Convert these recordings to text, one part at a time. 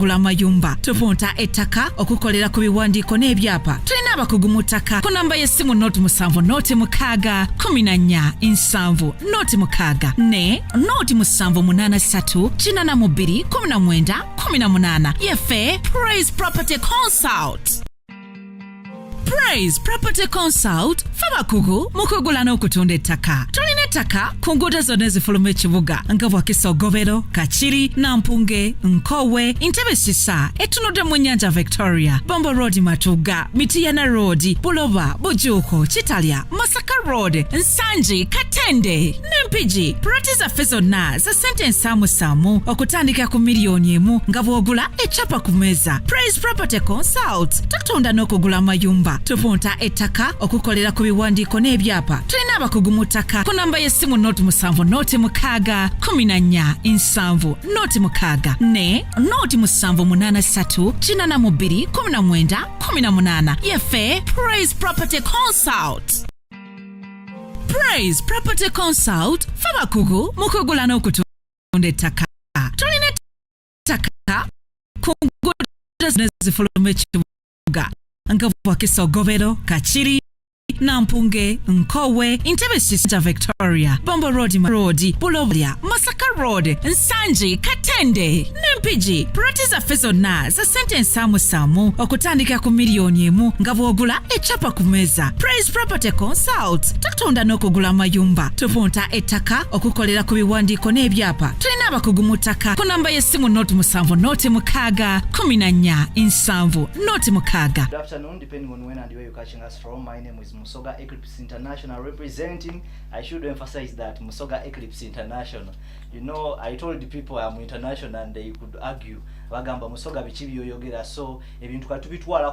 okugula amayumba tupunta ettaka okukolera ku biwandiiko n'ebyapa tulina abakugu mu ttaka ku namba y'essimu noti 7 noti 6 14 7 noti 6 ne noti 783 42 19 18 yefe Praise Property Consult. Praise Property Consult fabakugu mukugula n'okutunda ettaka. Tulina ettaka ku nguudo zonna ezifuluma ekibuga nga Bwakisogobero, Kachiri, Nampunge, Nkowe, Entebbe Sisa, etunudde mu nnyanja Victoria, Bombo Road Matuga, Mityana Road, Buloba, Bujuuko, Kitalya, Masaka Road, Nsanji, Katende, n'Empigi. Proti zaffe zonna za ssente ensaamusaamu okutandika ku miliyoni emu nga bw'ogula ecapa ku meeza. Praise Property Consult tutunda n'okugula amayumba tupunta ettaka okukolera ku biwandiiko n'ebyapa tulina abakugu mu ttaka ku namba y'essimu noti 7 noti 6 14 7 noti 6 ne noti 783 42 19 18 yefe Praise Property Consult. Praise Property Consult fabakugu mukugula n'okutunda ettaka. Tulina ettaka ku nguudo zonna ezifuluma ekibuga nga Bwakisogobero, Kachiri, Nampunge, Nkowe, Entebbe Sisa Victoria, Bombo Road, Buloba, Masaka Road, Nsanji, Katende, n'Empigi. Proti zaffe zonna za ssente ensaamusaamu okutandika ku miliyoni emu nga bw'ogula ecapa ku meeza. Praise Property Consult tutunda n'okugula amayumba tupunta ettaka okukolera ku biwandiiko n'ebyapa tulina abakugu mu ttaka ku namba y'essimu noti 7 noti 6 14 7 noti 6. Good afternoon, depending on when and where you're catching us from. My name is Musoga Eclipse International representing. I should emphasize that Musoga Eclipse International. You know, I told the people I'm international and they could argue bagamba Musoga bichibi yoyogera, so ebintu katubitwala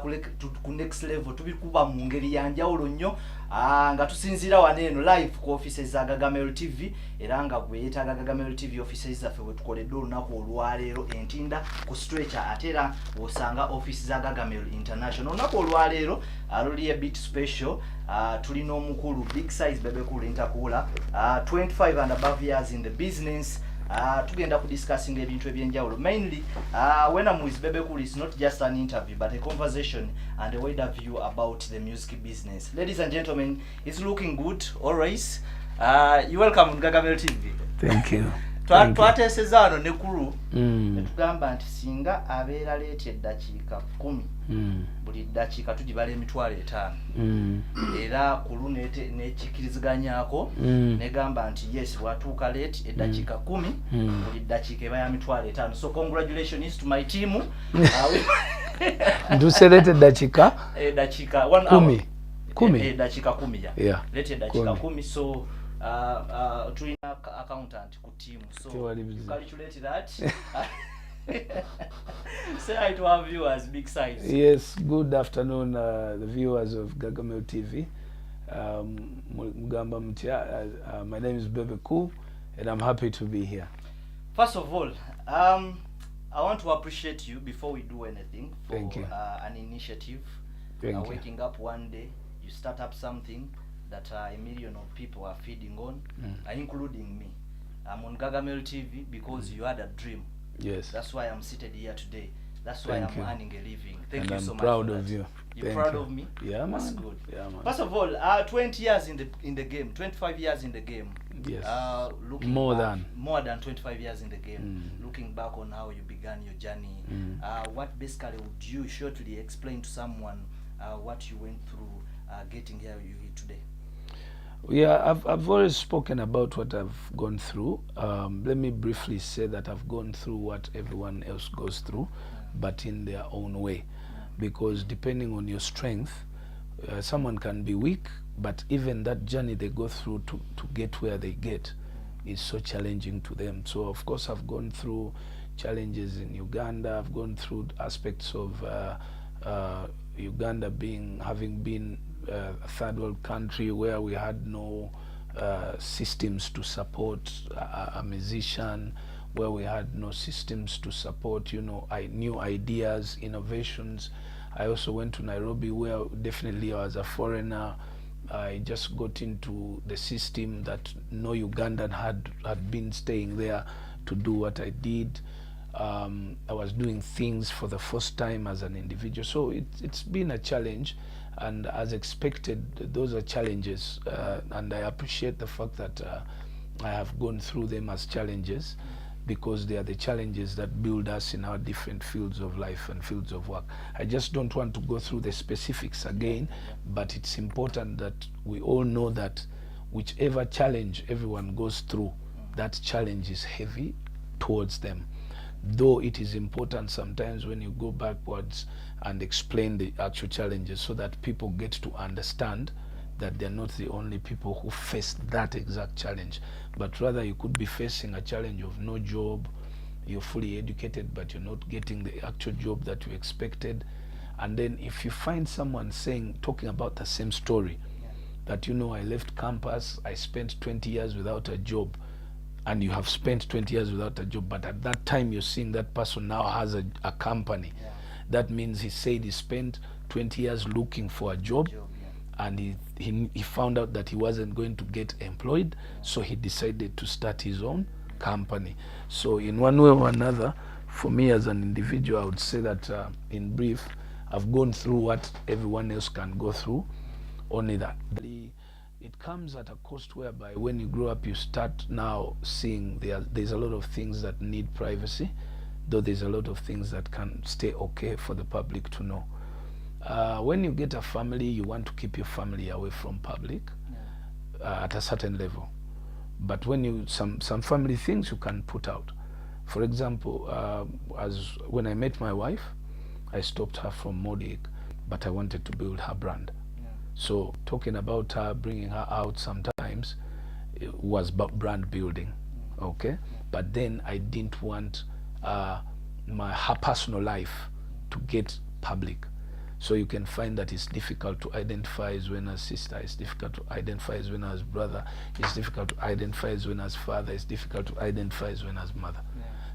ku next level tubikuba mu ngeri ya njawulo nnyo nga tusinzira waneeno live ku offices za Gagamel TV era nga gwe yeetaga Gagamel TV offices zaffe we tukoledde olunaku olwaleero entinda ku stretcher atera osanga office za Gagamel International. Olunaku olwaleero aluli a bit special. Tulina omukulu big size Bebe cool intercooler 25 and above years in the business. Tugenda ku discussing ebintu ebyenjawulo. Mainly when I'm with Bebe cool, it's not just an interview but a conversation and a wider view about the music business. Ladies and gentlemen, it's looking good. Always you welcome on Gagamel TV. Thank you. Twatesezano ne kuru netugamba nti singa abeera leete eddakiika 10 buli ddakiika tugibala emitwalo 5 era kulu nekikiriziganyako negamba nti yes watuuka late eddakiika 10 buli ddakiika eba ya mitwalo 5. So congratulations to my team. Nduselete eddakiika 1 hour 10 eddakiika 10 yeah late eddakiika 10. So tulina accountant ku team, so you calculate that. Say hi to our viewers, big size. Yes, good afternoon the viewers of Gagamel TV. Mugamba mutya, my name is Bebe Cool and I'm happy to be here. First of all, I want to appreciate you before we do anything for an initiative. Waking up one day, you start up something that a million of people are feeding on, including me. I'm on Gagamel TV because you had a dream. Yes. That's why I'm seated here today. That's why I'm earning a living. Thank you so much. I'm proud of you. You're proud of me? Yeah, man. That's good. Yeah, man. First of all, 20 years in the game, 25 years in the game. Yes. Looking more back, than 25 years in the game. Looking back on how you began your journey, what basically would you shortly explain to someone what you went through getting here you are today? Yeah, I've already spoken about what I've gone through. Let me briefly say that I've gone through what everyone else goes through, but in their own way. Because depending on your strength, someone can be weak, but even that journey they go through to get where they get is so challenging to them. So of course I've gone through challenges in Uganda. I've gone through aspects of Uganda having been a third world country where we had no systems to support a musician, where we had no systems to support, new ideas, innovations. I also went to Nairobi where definitely I was a foreigner. I just got into the system that no Ugandan had been staying there to do what I did. I was doing things for the first time as an individual. So it's been a challenge, and as expected, those are challenges, and I appreciate the fact that I have gone through them as challenges, because they are the challenges that build us in our different fields of life and fields of work. I just don't want to go through the specifics again, but it's important that we all know that whichever challenge everyone goes through, that challenge is heavy towards them. Though it is important sometimes when you go backwards and explain the actual challenges, so that people get to understand that they're not the only people who face that exact challenge, but rather you could be facing a challenge of no job, you're fully educated but you're not getting the actual job that you expected. And then if you find someone talking about the same story, that, you know, I left campus, I spent 20 years without a job, and you have spent 20 years without a job, but at that time you're seeing that person now has a company. That means he said he spent 20 years looking for a job, and he found out that he wasn't going to get employed, so he decided to start his own company. So in one way or another, for me as an individual, I would say that in brief, I've gone through what everyone else can go through, only that it comes at a cost, whereby when you grow up you start now seeing there's a lot of things that need privacy, though there's a lot of things that can stay okay for the public to know. When you get a family, you want to keep your family away from public at a certain level. But when you some family things you can put out. For example, when I met my wife, I stopped her from modeling, but I wanted to build her brand. So talking about her, bringing her out sometimes, it was about brand building, okay? But then I didn't want her personal life to get public. So you can find that it's difficult to identify as when as sister, it's difficult to identify as when as brother, it's difficult to identify as when as father, it's difficult to identify as when as mother.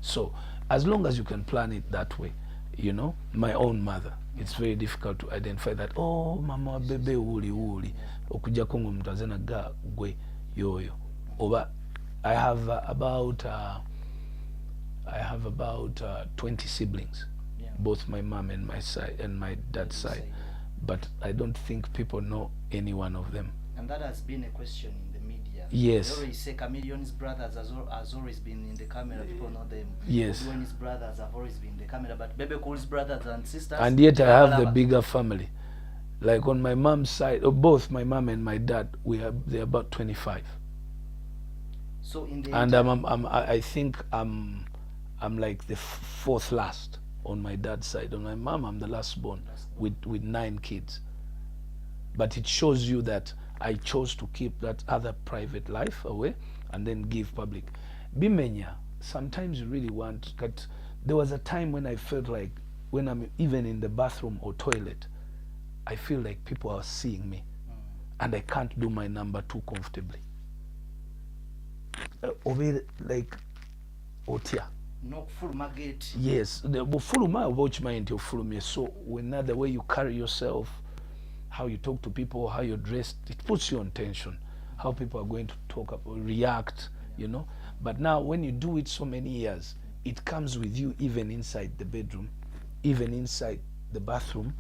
So as long as you can plan it that way, you know, my own mother, it's very difficult to identify that, oh, mama Bebe uli okuja kongo mtazena ga gwe yoyo. Over I have about 20 siblings, both my mom and my side and my dad's side, but I don't think people know any one of them. And that has been a question in the media. Yes. They always say Chameleon's brothers has always been in the camera. People know them. Yes. His brothers have always been in the camera, but Bebe calls brothers and sisters. And yet I have the bigger family. Like on my mom's side, both my mom and my dad, they're about 25. So in the and I think I'm like the fourth last on my dad's side. On my mom, I'm the last born with 9 kids. But it shows you that I chose to keep that other private life away and then give public. Bimenya, sometimes you really want, but there was a time when I felt like when I'm even in the bathroom or toilet, I feel like people are seeing me and I can't do my number 2 comfortably. Like, otia. No full market. Yes, the full watch mind your full me. So when the way you carry yourself, how you talk to people, how you're dressed, it puts you on tension. How people are going to talk or react, you know. But now when you do it so many years, it comes with you even inside the bedroom, even inside the bathroom.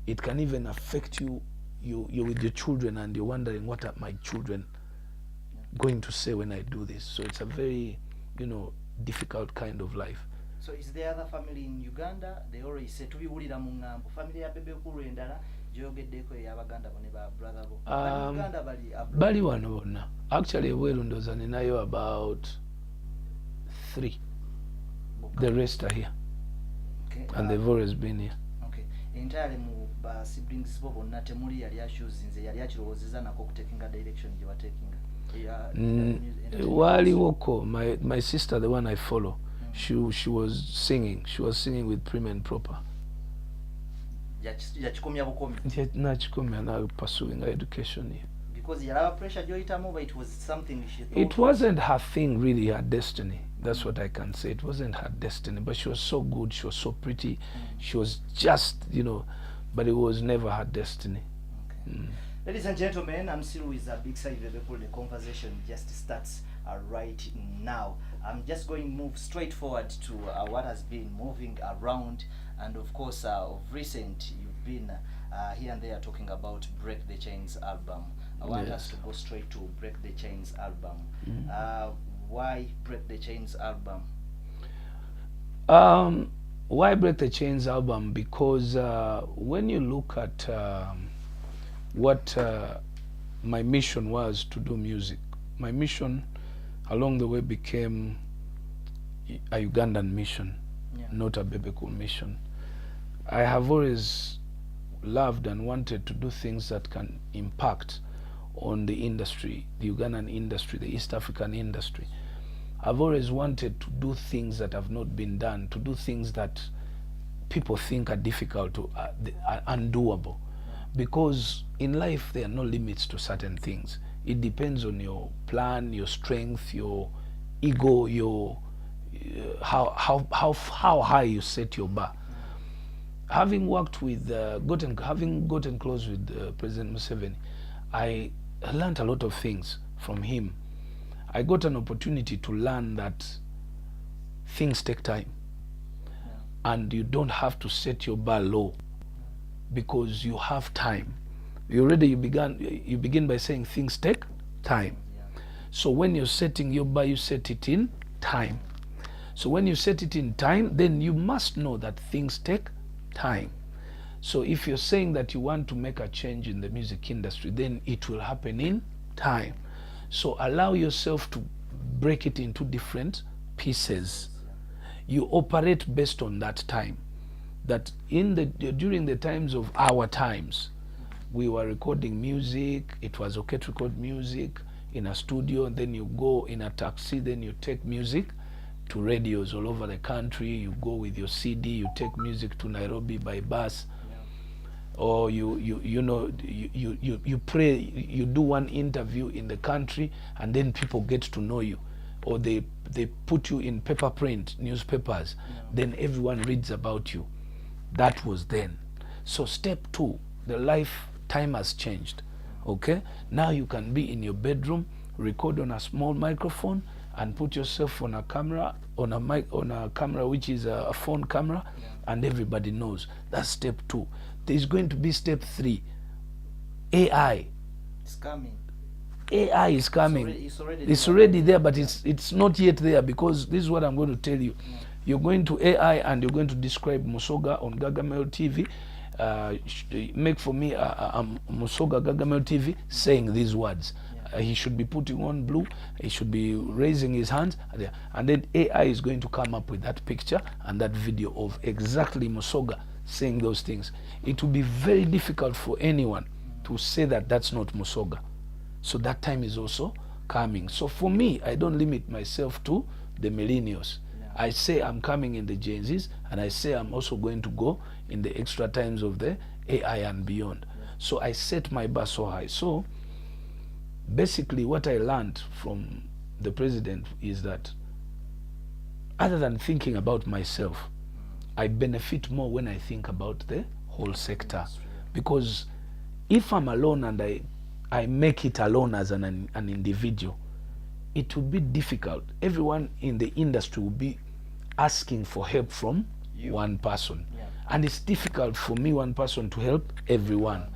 It can even affect you. You're with your children and you're wondering, what are my children going to say when I do this? So it's a very, difficult kind of life. So is there other family in Uganda? They always say to be wulira mu ngambo. Family ya Bebe kulu endala jogeddeko y'abaganda bone ba brother bo. Uganda bali wano bonna. Actually ebweru ndoza ninayo about 3. The rest are here. Okay. And they've always been here. Okay. Entirely mu ba siblings bo bonna temuli yali ashuzinze yali akirowozeza nako kutekinga direction gye watekinga. Waliwoko, my sister, the one I follow, she was singing. She was singing with Prim and Proper. Nachikomya now pursuing her education here. Because yalaba pressure joyitamu, but it was something she thought. It wasn't her thing, really, her destiny. That's what I can say. It wasn't her destiny, but she was so good. She was so pretty. She was just, but it was never her destiny. Okay. Ladies and gentlemen, I'm still with a big side of the conversation just starts. right now. I'm just going to move straight forward to what has been moving around, and of course, of recent, you've been here and there talking about Break the Chains album. I want us to go straight to Break the Chains album. Why Break the Chains album? Why Break the Chains album? Because when you look at what my mission was to do music, my mission along the way became a Ugandan mission, not a Bebe mission. I have always loved and wanted to do things that can impact on the industry, the Ugandan industry, the East African industry. I've always wanted to do things that have not been done, to do things that people think are difficult, to undoable. Because in life there are no limits to certain things. It depends on your plan, your strength, your ego, your how high you set your bar. Having worked with, having gotten close with President Museveni, I learned a lot of things from him. I got an opportunity to learn that things take time, and you don't have to set your bar low because you have time. You begin by saying things take time. So when you're setting your bar, you set it in time. So when you set it in time, then you must know that things take time. So if you're saying that you want to make a change in the music industry, then it will happen in time. So allow yourself to break it into different pieces. You operate based on that time. That during the times of our times, we were recording music. It was okay to record music in a studio, and then you go in a taxi, then you take music to radios all over the country. You go with your CD, you take music to Nairobi by bus, or you pray, you do one interview in the country, and then people get to know you, or they put you in paper print newspapers, then everyone reads about you. That was then. So step 2, the time has changed. Okay, now you can be in your bedroom, record on a small microphone, and put yourself on a camera, on a camera which is a phone camera, and everybody knows. That's step 2. There's going to be step 3. AI. It's coming. AI is coming. It's already there, but it's not yet there, because this is what I'm going to tell you. You're going to AI and you're going to describe Musoga on Gargamel TV. Make for me a Musoga Gargamel TV saying these words. He should be putting on blue, he should be raising his hands, and then AI is going to come up with that picture and that video of exactly Musoga saying those things. It will be very difficult for anyone to say that that's not Musoga. So that time is also coming. So for me, I don't limit myself to the millennials. I say I'm coming in the Gen Zs, and I say I'm also going to go in the extra times of the AI and beyond. So I set my bar so high. So basically what I learned from the president is that other than thinking about myself, I benefit more when I think about the whole sector. Because if I'm alone and I make it alone as an individual, it will be difficult. Everyone in the industry will be asking for help from one person. And it's difficult for me, one person, to help everyone.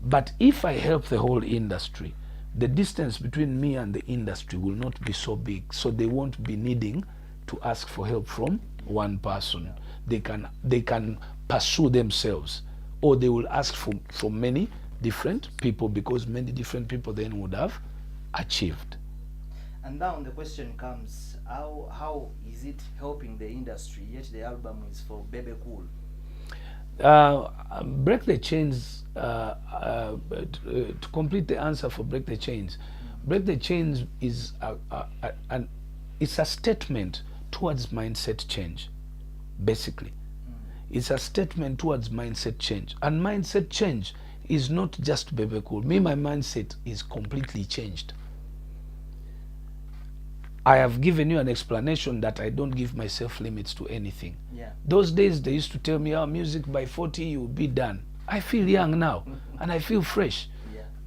But if I help the whole industry, the distance between me and the industry will not be so big. So they won't be needing to ask for help from one person. They can pursue themselves, or they will ask for many different people, because many different people then would have achieved. And now the question comes, how is it helping the industry, yet the album is for Bebe Cool? Break the Chains, to complete the answer for Break the Chains, Break the Chains is it's a statement towards mindset change, basically. It's a statement towards mindset change. And mindset change is not just Bebe Cool. Me, my mindset is completely changed. I have given you an explanation that I don't give myself limits to anything. Those days they used to tell me, music by 40 you will be done. I feel young now and I feel fresh.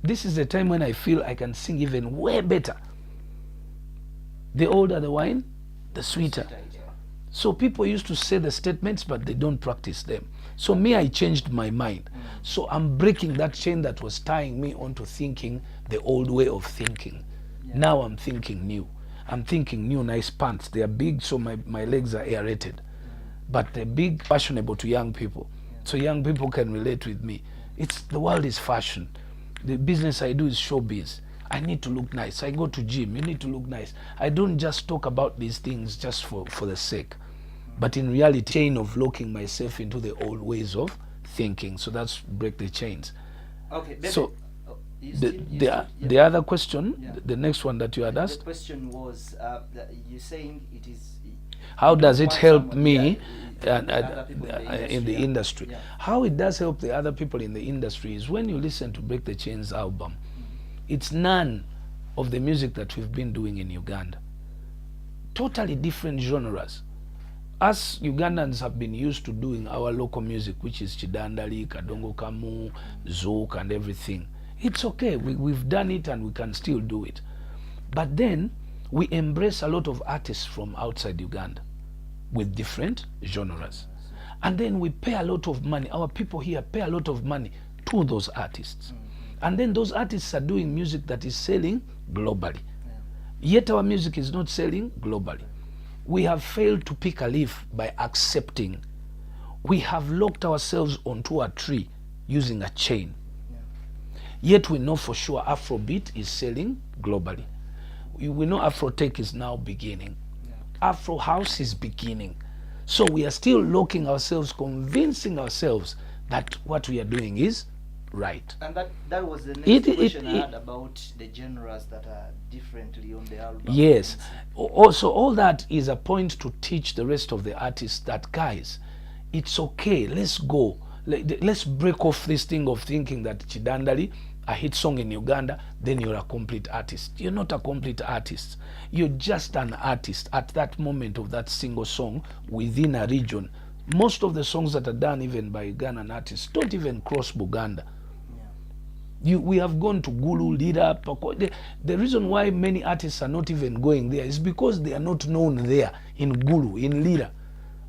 This is the time when I feel I can sing even way better. The older the wine, the sweeter. Yeah. So people used to say the statements, but they don't practice them. So me, I changed my mind. So I'm breaking that chain that was tying me onto thinking the old way of thinking. Yeah. Now I'm thinking new. I'm thinking new nice pants. They are big, so my legs are aerated. But they're big, fashionable to young people. So young people can relate with me. It's the world is fashion. The business I do is showbiz. I need to look nice. I go to gym. You need to look nice. I don't just talk about these things just for the sake. But in reality, chain of locking myself into the old ways of thinking. So that's break the chains. Okay. Bebe, So yeah. the other question, Yeah. the next one that you had The asked, question was, you're saying it is. how does it want help someone- me yeah, other people in the industry? Yeah. How it does help the other people in the industry is when you listen to Break the Chains album, it's none of the music that we've been doing in Uganda. Totally different genres. Us Ugandans have been used to doing our local music, which is Chidandali, Kadongo Kamu, Zouk, and everything. It's okay. We've done it and we can still do it. But then we embrace a lot of artists from outside Uganda with different genres. And then we pay a lot of money. Our people here pay a lot of money to those artists. And then those artists are doing music that is selling globally. Yet our music is not selling globally. We have failed to pick a leaf by accepting. We have locked ourselves onto a tree using a chain. Yet we know for sure Afrobeat is selling globally. We know Afrotech is now beginning. Afro House is beginning. So we are still locking ourselves, convincing ourselves that what we are doing is right. And that was the next question I had it- about the genres that are differently on the album. Yes. Also, all that is a point to teach the rest of the artists that, guys, it's okay. Let's go. Let's break off this thing of thinking that Chidandali, a hit song in Uganda, then you're a complete artist. You're not a complete artist. You're just an artist at that moment of that single song within a region. Most of the songs that are done even by Ugandan artists don't even cross Buganda. We have gone to Gulu, Lira, Pako. The reason why many artists are not even going there is because they are not known there in Gulu, in Lira.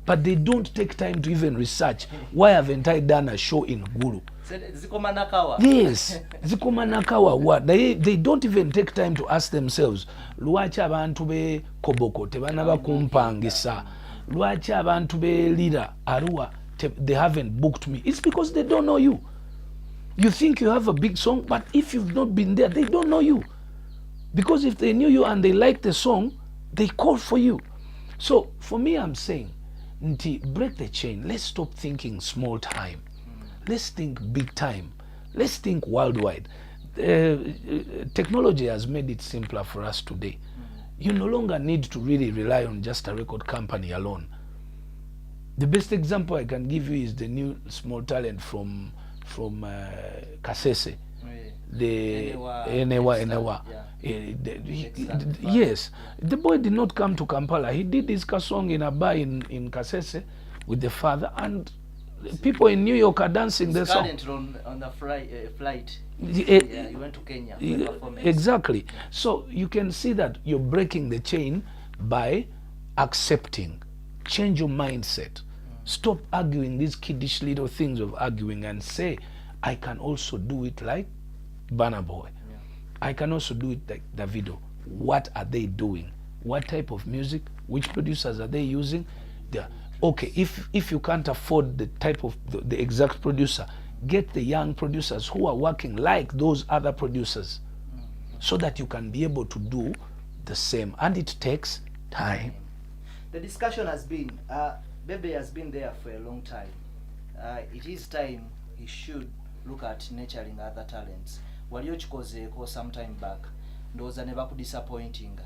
But they don't take time to even research. Why haven't I done a show in Gulu? Zikomanakawa. Yes, Zikomanakawa what? They don't even take time to ask themselves, lwaki abantu be Koboko tebanaba kumpangisa? Lwaki abantu be Lira, Arua, they haven't booked me? It's because they don't know you. You think you have a big song, but if you've not been there, they don't know you. Because if they knew you and they liked the song, they call for you. So for me, I'm saying, Nti, break the chain. Let's stop thinking small time. Let's think big time. Let's think worldwide. Technology has made it simpler for us today. You no longer need to really rely on just a record company alone. The best example I can give you is the new small talent from Kasese. The Enewa. Yes, the boy did not come to Kampala. He did his song in a bar in Kasese with the father, and people in New York are dancing the song. On the flight. Yeah, he went to Kenya for the performance. Exactly. So you can see that you're breaking the chain by accepting. Change your mindset. Stop arguing these kiddish little things of arguing and say, I can also do it like Burna Boy. I can also do it like Davido. What are they doing? What type of music? Which producers are they using? Okay, if you can't afford the type of the exact producer, get the young producers who are working like those other producers so that you can be able to do the same. And it takes time. The discussion has been, Bebe has been there for a long time. It is time he should look at nurturing other talents. Waliyo chikozeeko some time back. Ndowooza ne bakudisappointinga.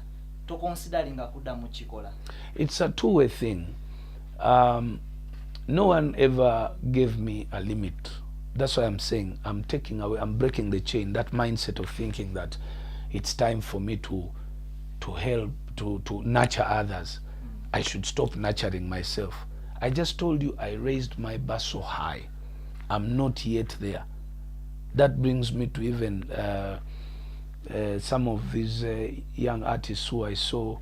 Toconsideringa kuddamu chikola. It's a two-way thing. No one ever gave me a limit. That's why I'm saying I'm breaking the chain, that mindset of thinking that it's time for me to help, to nurture others. I should stop nurturing myself. I just told you I raised my bar so high. I'm not yet there. That brings me to even some of these young artists who I saw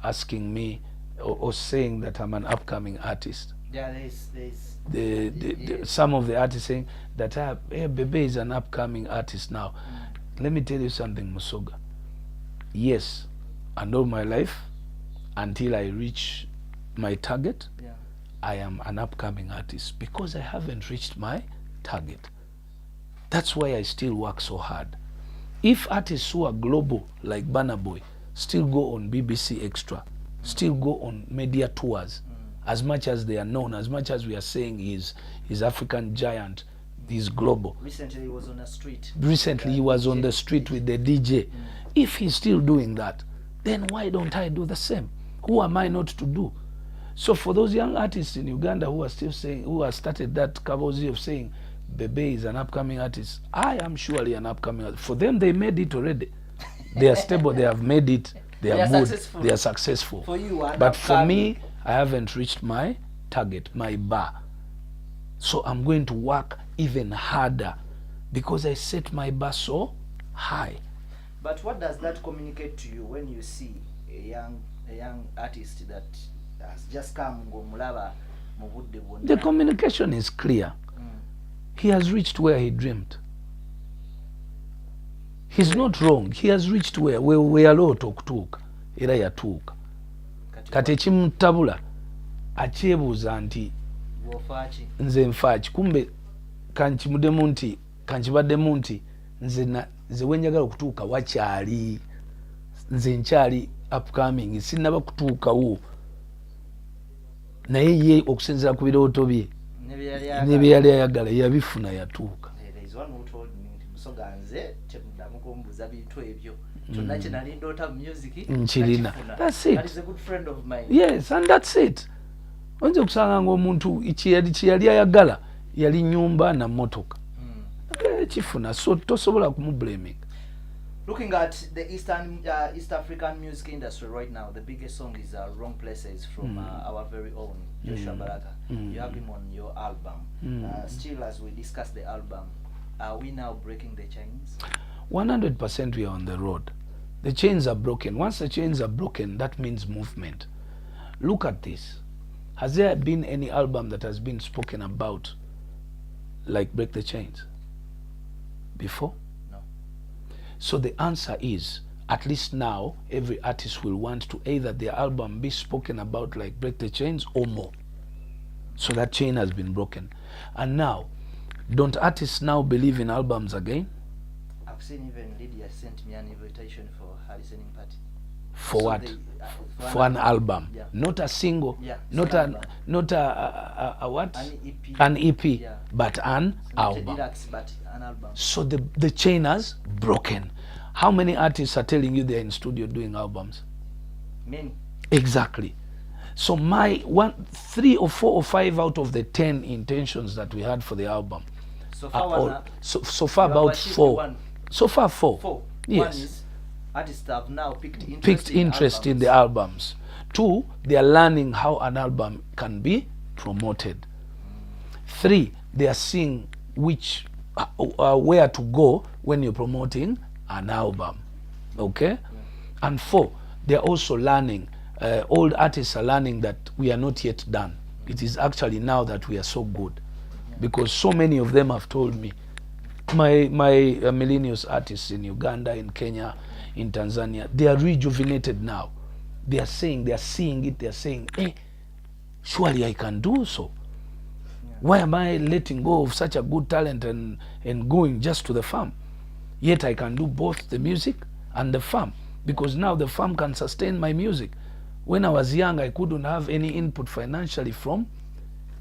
asking me or saying that I'm an upcoming artist. Yeah, there's Some of the artists saying that hey, Bebe is an upcoming artist now. Let me tell you something, Musoga. Yes, and all my life, until I reach my target, I am an upcoming artist because I haven't reached my target. That's why I still work so hard. If artists who are global, like Burna Boy, still go on BBC Extra, still go on media tours, as much as they are known, as much as we are saying he's African giant, he's global. Recently he was on the street. Recently he was on the street with the DJ. If he's still doing that, then why don't I do the same? Who am I not to do? So for those young artists in Uganda who are still saying, who have started that cavalry of saying Bebe is an upcoming artist, I am surely an upcoming artist. For them, they made it already. They are stable, they have made it, they are good, successful. they are successful. For you, but for me, I haven't reached my target, my bar. So I'm going to work even harder because I set my bar so high. But what does that communicate to you when you see a young artist that has just come ng'omulaba mu budde bwonna? The communication is clear. He has reached where he dreamed. He's not wrong. He has reached where yalota okutuuka era yatuuka. Kati ekimutabula akyebuuza nti nze nfaaki, kumbe kankibaddemu nti nze wenjagala okutuuka wakyali, nze nkyali upcoming, sinnaba kutuukawo, naye ye okusinziira ku birooto bye ne bye yali ayagala yabifuna yatuuka. Nkirina. That's it. That is a good friend of mine. Yes, and that's it. Onze kusanga ng'omuntu kye yali ayagala yali nyumba na motoka. Kifuna, so tosobola kumublaming. Looking at the East African music industry right now, the biggest song is Wrong Places from our very own Joshua Baraka. You have him on your album. Still, as we discuss the album, are we now breaking the chains? 100% we are on the road. The chains are broken. Once the chains are broken, that means movement. Look at this. Has there been any album that has been spoken about like Break the Chains before? No. So the answer is, at least now, every artist will want to either their album be spoken about like Break the Chains or more. So that chain has been broken. And now, don't artists now believe in albums again? I've seen even Lydia sent me an invitation for her listening party. For So what? for an album. Yeah. Not a single, Yeah, not it's an a what? An EP. An EP, Yeah. but an Not a album. deluxe, but an album. So the chain has broken. How many artists are telling you they're in studio doing albums? Many. Exactly. So my 3 or 4 or 5 out of the 10 intentions that we had for the album So are far, all, so far you have about achieved 4. one. So far 4. 4. Yes. One is artists have now picked interest in the albums. 2, they are learning how an album can be promoted. 3, they are seeing which where to go when you're promoting an album. Okay? Yeah. And 4, they are also learning, old artists are learning that we are not yet done. It is actually now that we are so good. Because so many of them have told me, my millennials artists in Uganda, in Kenya, in Tanzania, they are rejuvenated now. They are saying, they are seeing it, they are saying, hey, surely I can do so. Why am I letting go of such a good talent and going just to the farm? Yet I can do both the music and the farm, because now the farm can sustain my music. When I was young, I couldn't have any input financially from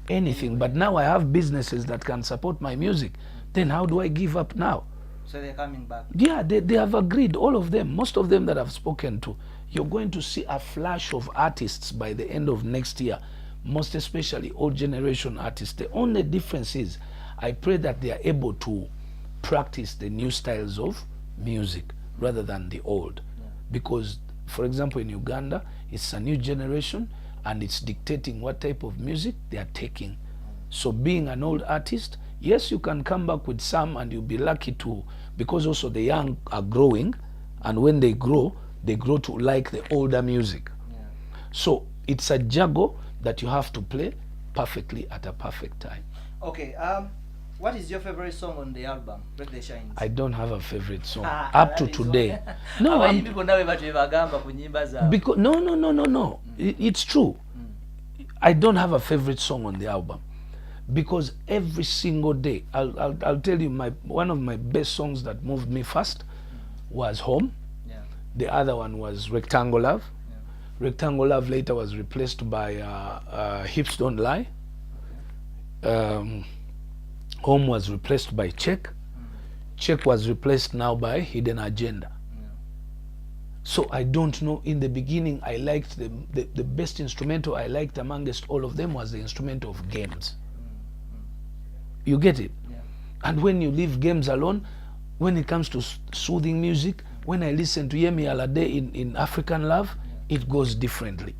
anything, but now I have businesses that can support my music. Then how do I give up now? So they're coming back. Yeah, they have agreed, all of them, most of them that I've spoken to. You're going to see a flash of artists by the end of next year, most especially old generation artists. The only difference is I pray that they are able to practice the new styles of music rather than the old. Yeah. Because, for example, in Uganda, it's a new generation and it's dictating what type of music they are taking. So being an old artist, yes, you can come back with some and you'll be lucky to, because also the young are growing, and when they grow, they grow to like the older music. So it's a juggle that you have to play perfectly at a perfect time. Okay, what is your favorite song on the album, Break the Shines? I don't have a favorite song up to today. No, because no. It's true. I don't have a favorite song on the album because every single day, I'll tell you, one of my best songs that moved me first was Home. The other one was Rectangle Love. Rectangle Love later was replaced by Hips Don't Lie. Home was replaced by Check. Check was replaced now by Hidden Agenda. So I don't know, in the beginning I liked the best instrumental I liked amongst all of them was the instrumental of Games. You get it? And when you leave Games alone, when it comes to soothing music, when I listen to Yemi Alade in African Love, it goes differently.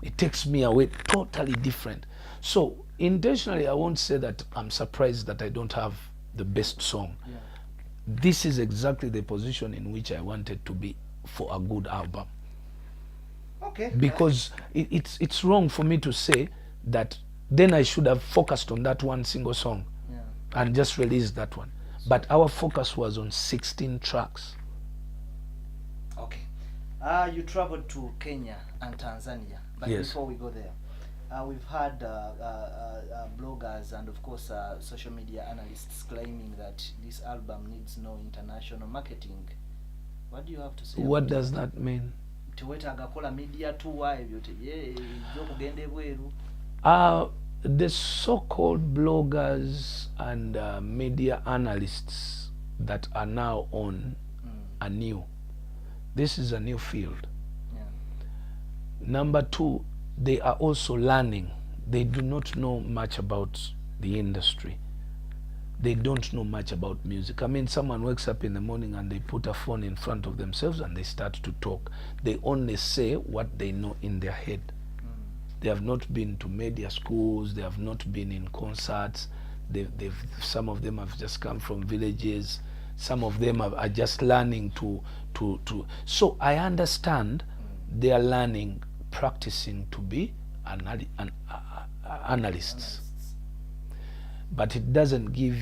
It takes me away totally different. So intentionally, I won't say that I'm surprised that I don't have the best song. This is exactly the position in which I wanted to be for a good album. Okay. Because it's wrong for me to say that then I should have focused on that one single song and just released that one. But our focus was on 16 tracks. Okay. You traveled to Kenya and Tanzania, but before we go there, we've had bloggers and of course social media analysts claiming that this album needs no international marketing. What do you have to say? What does that mean? Media tour. The so-called bloggers and media analysts that are now on are new. This is a new field. Number two, they are also learning. They do not know much about the industry. They don't know much about music. I mean, someone wakes up in the morning and they put a phone in front of themselves and they start to talk. They only say what they know in their head. They have not been to media schools. They have not been in concerts. Some of them have just come from villages. Some of them are just learning to. So I understand they are learning, practicing to be analysts. But it doesn't give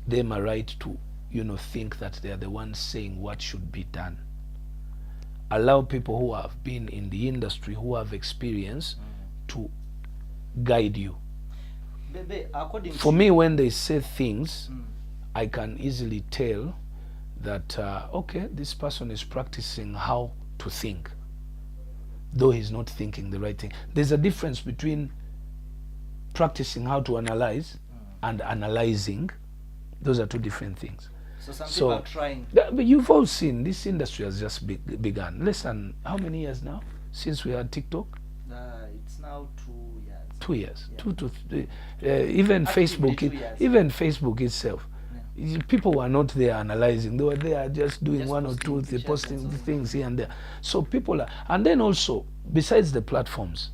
them a right to, think that they are the ones saying what should be done. Allow people who have been in the industry, who have experience, to guide you. Bebe, for me, when they say things, I can easily tell that, okay, this person is practicing how to think, though he's not thinking the right thing. There's a difference between practicing how to analyze and analyzing. Those are two different things. So some people are trying. But you've all seen, this industry has just begun. Less than how many years now since we had TikTok? It's now 2 years. 2 years. Yeah. 2 to 3. Even Actively Facebook, 2 even Facebook itself. People were not there analyzing. They were there just doing one or two, they posting things here and there. So people are, and then also, besides the platforms,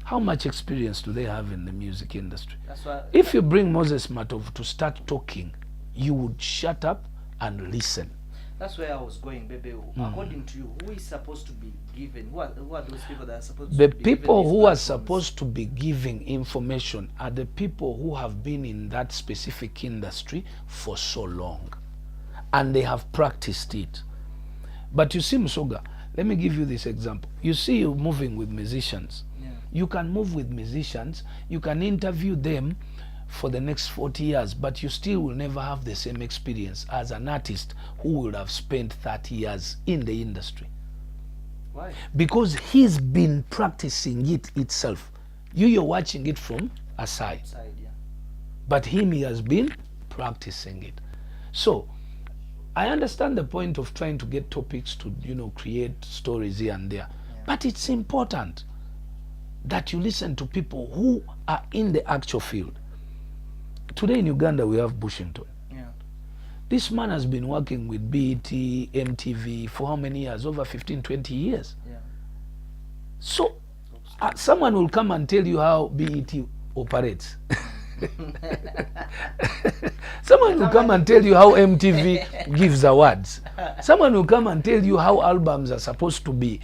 how much experience do they have in the music industry? That's why, if you bring Moses Matov to start talking, you would shut up and listen. That's where I was going, Bebe. According to you, who is supposed to be given? Who are those people that are supposed to be given? The people who are supposed to be giving information are the people who have been in that specific industry for so long. And they have practiced it. But you see, Musoga, let me give you this example. You see you moving with musicians. You can move with musicians, you can interview them for the next 40 years, but you still will never have the same experience as an artist who would have spent 30 years in the industry. Why? Because he's been practicing it itself. You're watching it from aside. But he has been practicing it. So I understand the point of trying to get topics to, create stories here and there. But it's important that you listen to people who are in the actual field. Today in Uganda we have Bushington. This man has been working with BET, MTV for how many years? Over 15, 20 years. So someone will come and tell you how BET operates. Someone will come and tell you how MTV gives awards. Someone will come and tell you how albums are supposed to be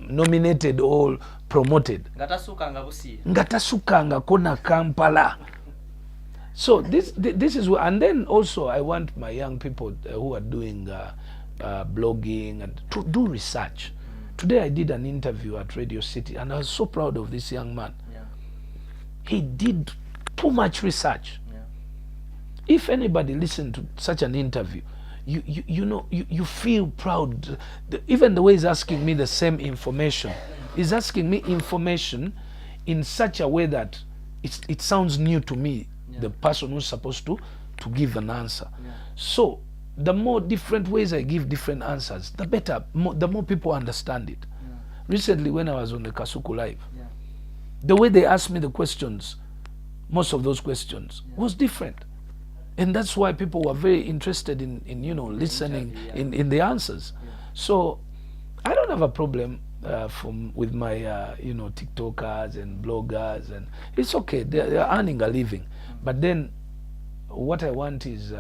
nominated or promoted. Ngatasukanga kona Kampala. So this is, and then also I want my young people who are doing blogging and to do research. Today I did an interview at Radio City, and I was so proud of this young man. He did too much research. If anybody listened to such an interview, you feel proud. Even the way he's asking me the same information, he's asking me information in such a way that it sounds new to me, the person who's supposed to give an answer. So the more different ways I give different answers, the better, the more people understand it. Recently when I was on the Kasuku Live, the way they asked me the questions, most of those questions was different. And that's why people were very interested in listening in the answers. So I don't have a problem with my TikTokers and bloggers, and it's okay. They're earning a living. But then what I want is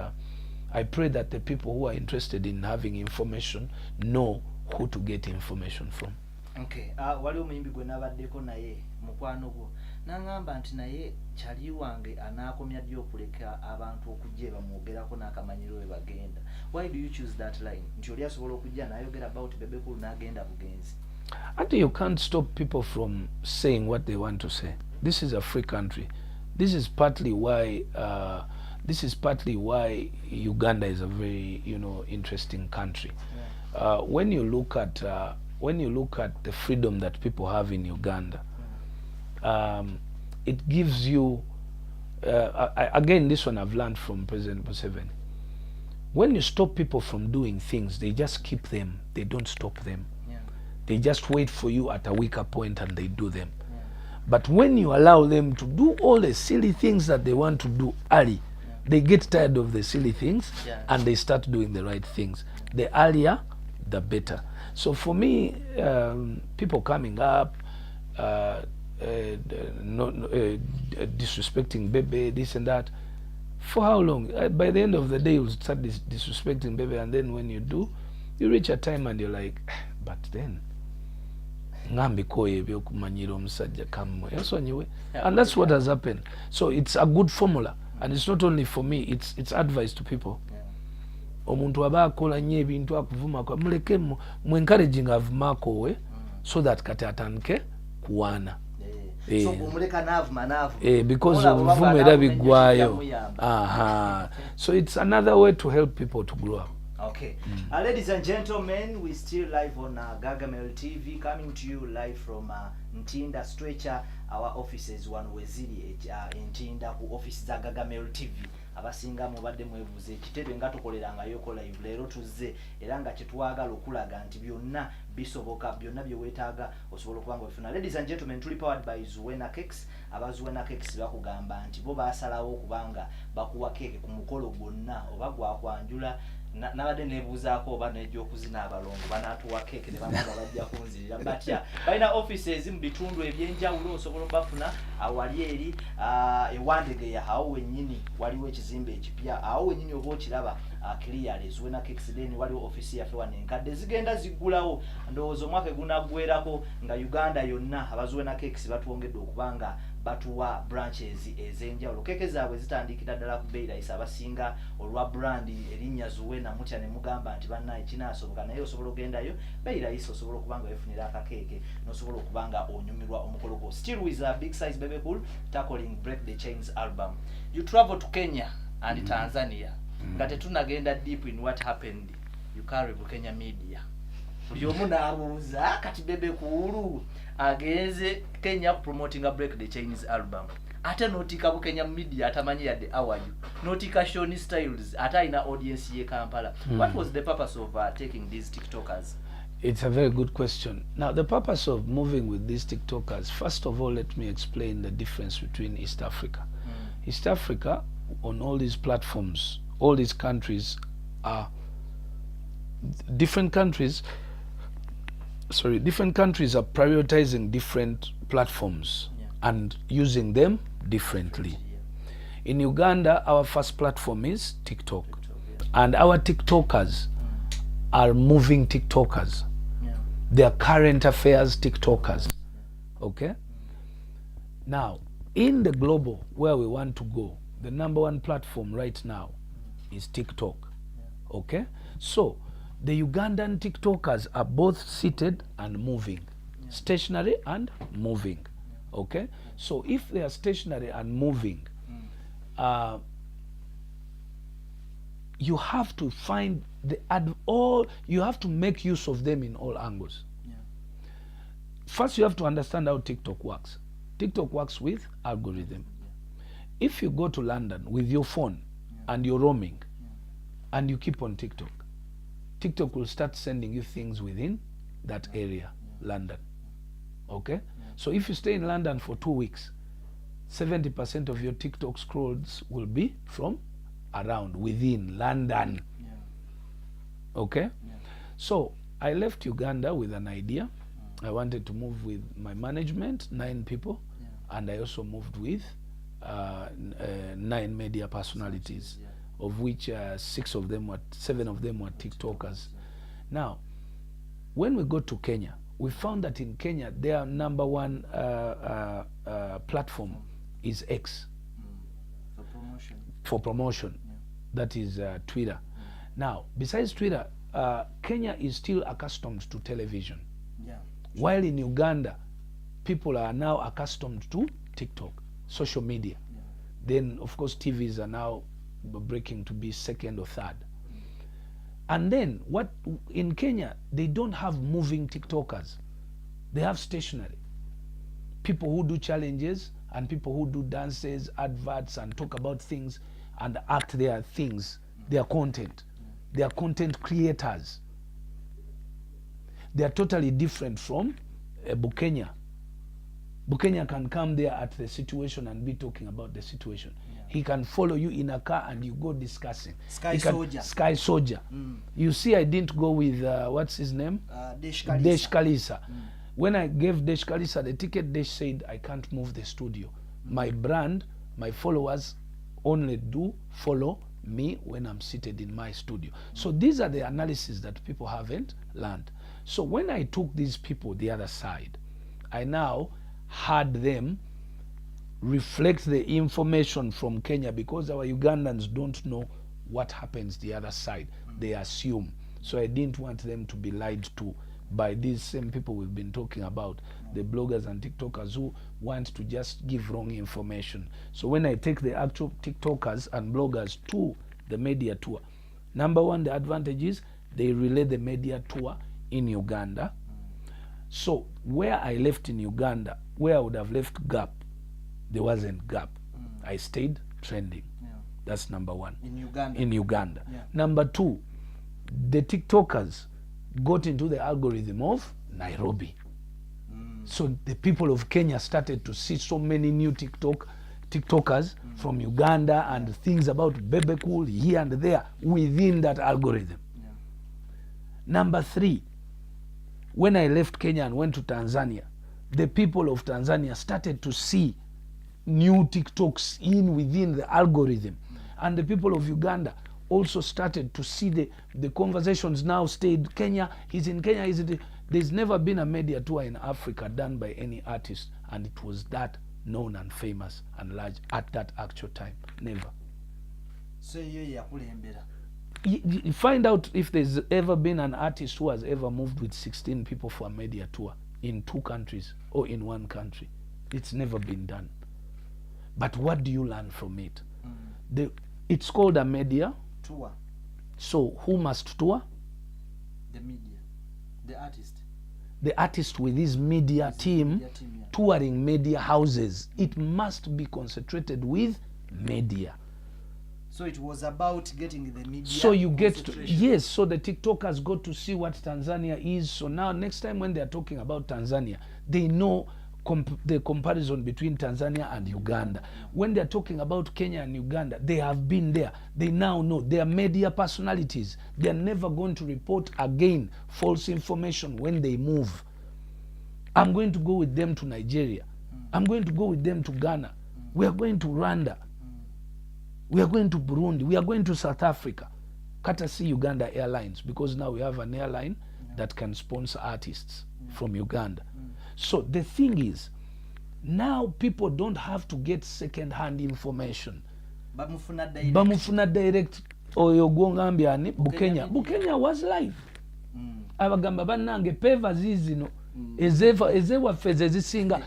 I pray that the people who are interested in having information know who to get information from. Okay. Wali omuyimbi gwe nabaddeko naye mukwano gwo nangamba nti naye kyali wange anaakomya ddi okuleka abantu okujja bamwogerako n'akamanyiro we bagenda. Why do you choose that line? Nti oli asobola okujja n'ayogera about Bebe Cool n'agenda bugenzi. Until you can't stop people from saying what they want to say. This is a free country. This is partly why Uganda is a very interesting country. When you look at the freedom that people have in Uganda, it gives you again, this one I've learned from President Museveni. When you stop people from doing things, they just keep them. They don't stop them. They just wait for you at a weaker point and they do them. But when you allow them to do all the silly things that they want to do early, they get tired of the silly things and they start doing the right things. The earlier, the better. So for me, people coming up, disrespecting Bebe, this and that, for how long? By the end of the day, you'll start disrespecting Bebe, and then when you do, you reach a time and you're like, but then, and that's what has happened. So it's a good formula, and it's not only for me, it's advice to people. Omuntu abakola nnyo ebintu akuvuma kwa muleke mu encouraging avumako we so that kati atanke kuwana. So umuleka navuma because obuvumo era bigwayo. So it's another way to help people to grow up. Okay. Ladies and gentlemen, we still live on Gargamel TV, coming to you live from Ntinda Stretcher, our offices one weziri Ntinda ku office za Gargamel TV. Abasinga mubadde mwebuze ekitebe nga tukoleranga yoko live leero tuzze era nga kyetwagala okulaga nti byonna bisoboka, byonna bye weetaaga osobola okubanga ofuna. Ladies and gentlemen, tuli powered by Zuwena Cakes. Abazuwena Cakes bakugamba nti bo basalawo okubanga bakuwa keke ku mukolo gwonna oba gwakwanjula nabadde nebuuzaako oba nejja okuzina abalongo banaatuwa keke ne bamala bajja kunzirira batya. Balina offices mu bitundu ebyenjawulo, osobola bafuna awali eri ewandegeya awo wennyini waliwo ekizimbe ekipya awo wennyini oba okiraba clearly Zuwena Cakes. Then waliwo office yaffe wano enkadde zigenda ziggulawo, ndowooza omwaka gunaggwerako nga Uganda yonna abazuwena Cakes batwongedde okubanga batuwa branches ezenjawulo. Keke zaabwe zitandikira ddala ku bbeeyi layisa abasinga olwa brand erinnya Zuwena mutya ne mugamba nti bannaye kinaasoboka, naye osobola ogendayo bbeeyi layisa osobola okubanga weefunira akakeeke n'osobola okubanga onyumirwa omukolo gwo. Still with a big size Bebe Cool tackling Break the Chains album. You travel to Kenya and Tanzania. Nga tetunagenda deep in what happened, you carry Kenya media. Buli omu n'abuuza kati Bebe Cool agenze Kenya promoting a Break the Chains album. Ate notika bu Kenya media atamanyi yadde awayu. Notika Shoni Styles ata ina audience ye Kampala. What was the purpose of taking these TikTokers? It's a very good question. Now, the purpose of moving with these TikTokers, first of all, let me explain the difference between East Africa. East Africa, on all these platforms, all these countries are different countries are prioritizing different platforms and using them differently. In Uganda, our first platform is TikTok. And our TikTokers are moving TikTokers. They are current affairs TikTokers. Okay? Now, in the global where we want to go, the number one platform right now is TikTok. Okay? So, the Ugandan TikTokers are both seated and moving. Stationary and moving. Okay? So, if they are stationary and moving, you have to find you have to make use of them in all angles. First, you have to understand how TikTok works. TikTok works with algorithm. If you go to London with your phone and you're roaming and you keep on TikTok, TikTok will start sending you things within that area, London. Okay? So if you stay in London for 2 weeks, 70% of your TikTok scrolls will be from around, within London. Okay? So I left Uganda with an idea. I wanted to move with my management, 9 people, and I also moved with 9 media personalities, of which 7 of them were TikTokers. Now, when we go to Kenya, we found that in Kenya, their number one platform is X. For promotion. That is Twitter. Now, besides Twitter, Kenya is still accustomed to television. While in Uganda, people are now accustomed to TikTok, social media. Then, of course, TVs are now breaking to be second or third. And then, in Kenya, they don't have moving TikTokers. They have stationary. People who do challenges and people who do dances, adverts, and talk about things and act their things, their content. They are content creators. They are totally different from Bukenya. Bukenya can come there at the situation and be talking about the situation. He can follow you in a car and you go discussing. Sky Soldier. You see, I didn't go with, what's his name? Desh Kalisa. When I gave Desh Kalisa the ticket, Desh said, I can't move the studio. My brand, my followers only do follow me when I'm seated in my studio. So these are the analyses that people haven't learned. So when I took these people the other side, I now had them reflect the information from Kenya, because our Ugandans don't know what happens the other side. They assume. So I didn't want them to be lied to by these same people we've been talking about, the bloggers and TikTokers who want to just give wrong information. So when I take the actual TikTokers and bloggers to the media tour, number one, the advantage is they relay the media tour in Uganda. So where I left in Uganda, where I would have left gap, there wasn't gap. I stayed trending. That's number one. In Uganda. Number two, the TikTokers got into the algorithm of Nairobi. So the people of Kenya started to see so many new TikTokers from Uganda and things about Bebe Cool here and there within that algorithm. Number three, when I left Kenya and went to Tanzania, the people of Tanzania started to see new TikToks within the algorithm. And the people of Uganda also started to see the conversations now stayed. Kenya, he's in Kenya. There's never been a media tour in Africa done by any artist, and it was that known and famous and large at that actual time. Never. So you find out if there's ever been an artist who has ever moved with 16 people for a media tour in 2 countries or in 1 country. It's never been done. But what do you learn from it? It's called a media tour. So who must tour? The media, the artist. The artist with his media team touring media houses. It must be concentrated with media. So it was about getting the media. So you get to, yes, so the TikTokers got to see what Tanzania is. So now next time when they're talking about Tanzania, they know the comparison between Tanzania and Uganda. When they're talking about Kenya and Uganda, they have been there. They now know. They are media personalities. They're never going to report again false information when they move. I'm going to go with them to Nigeria. I'm going to go with them to Ghana. We are going to Rwanda. We are going to Burundi. We are going to South Africa. courtesy Uganda Airlines, because now we have an airline that can sponsor artists from Uganda. So the thing is, now people don't have to get second-hand information. Bamufuna direct. Oyo gwongambye ani Bukenya was live. Abagamba bannange peva zizino ezewaffe ezisinga.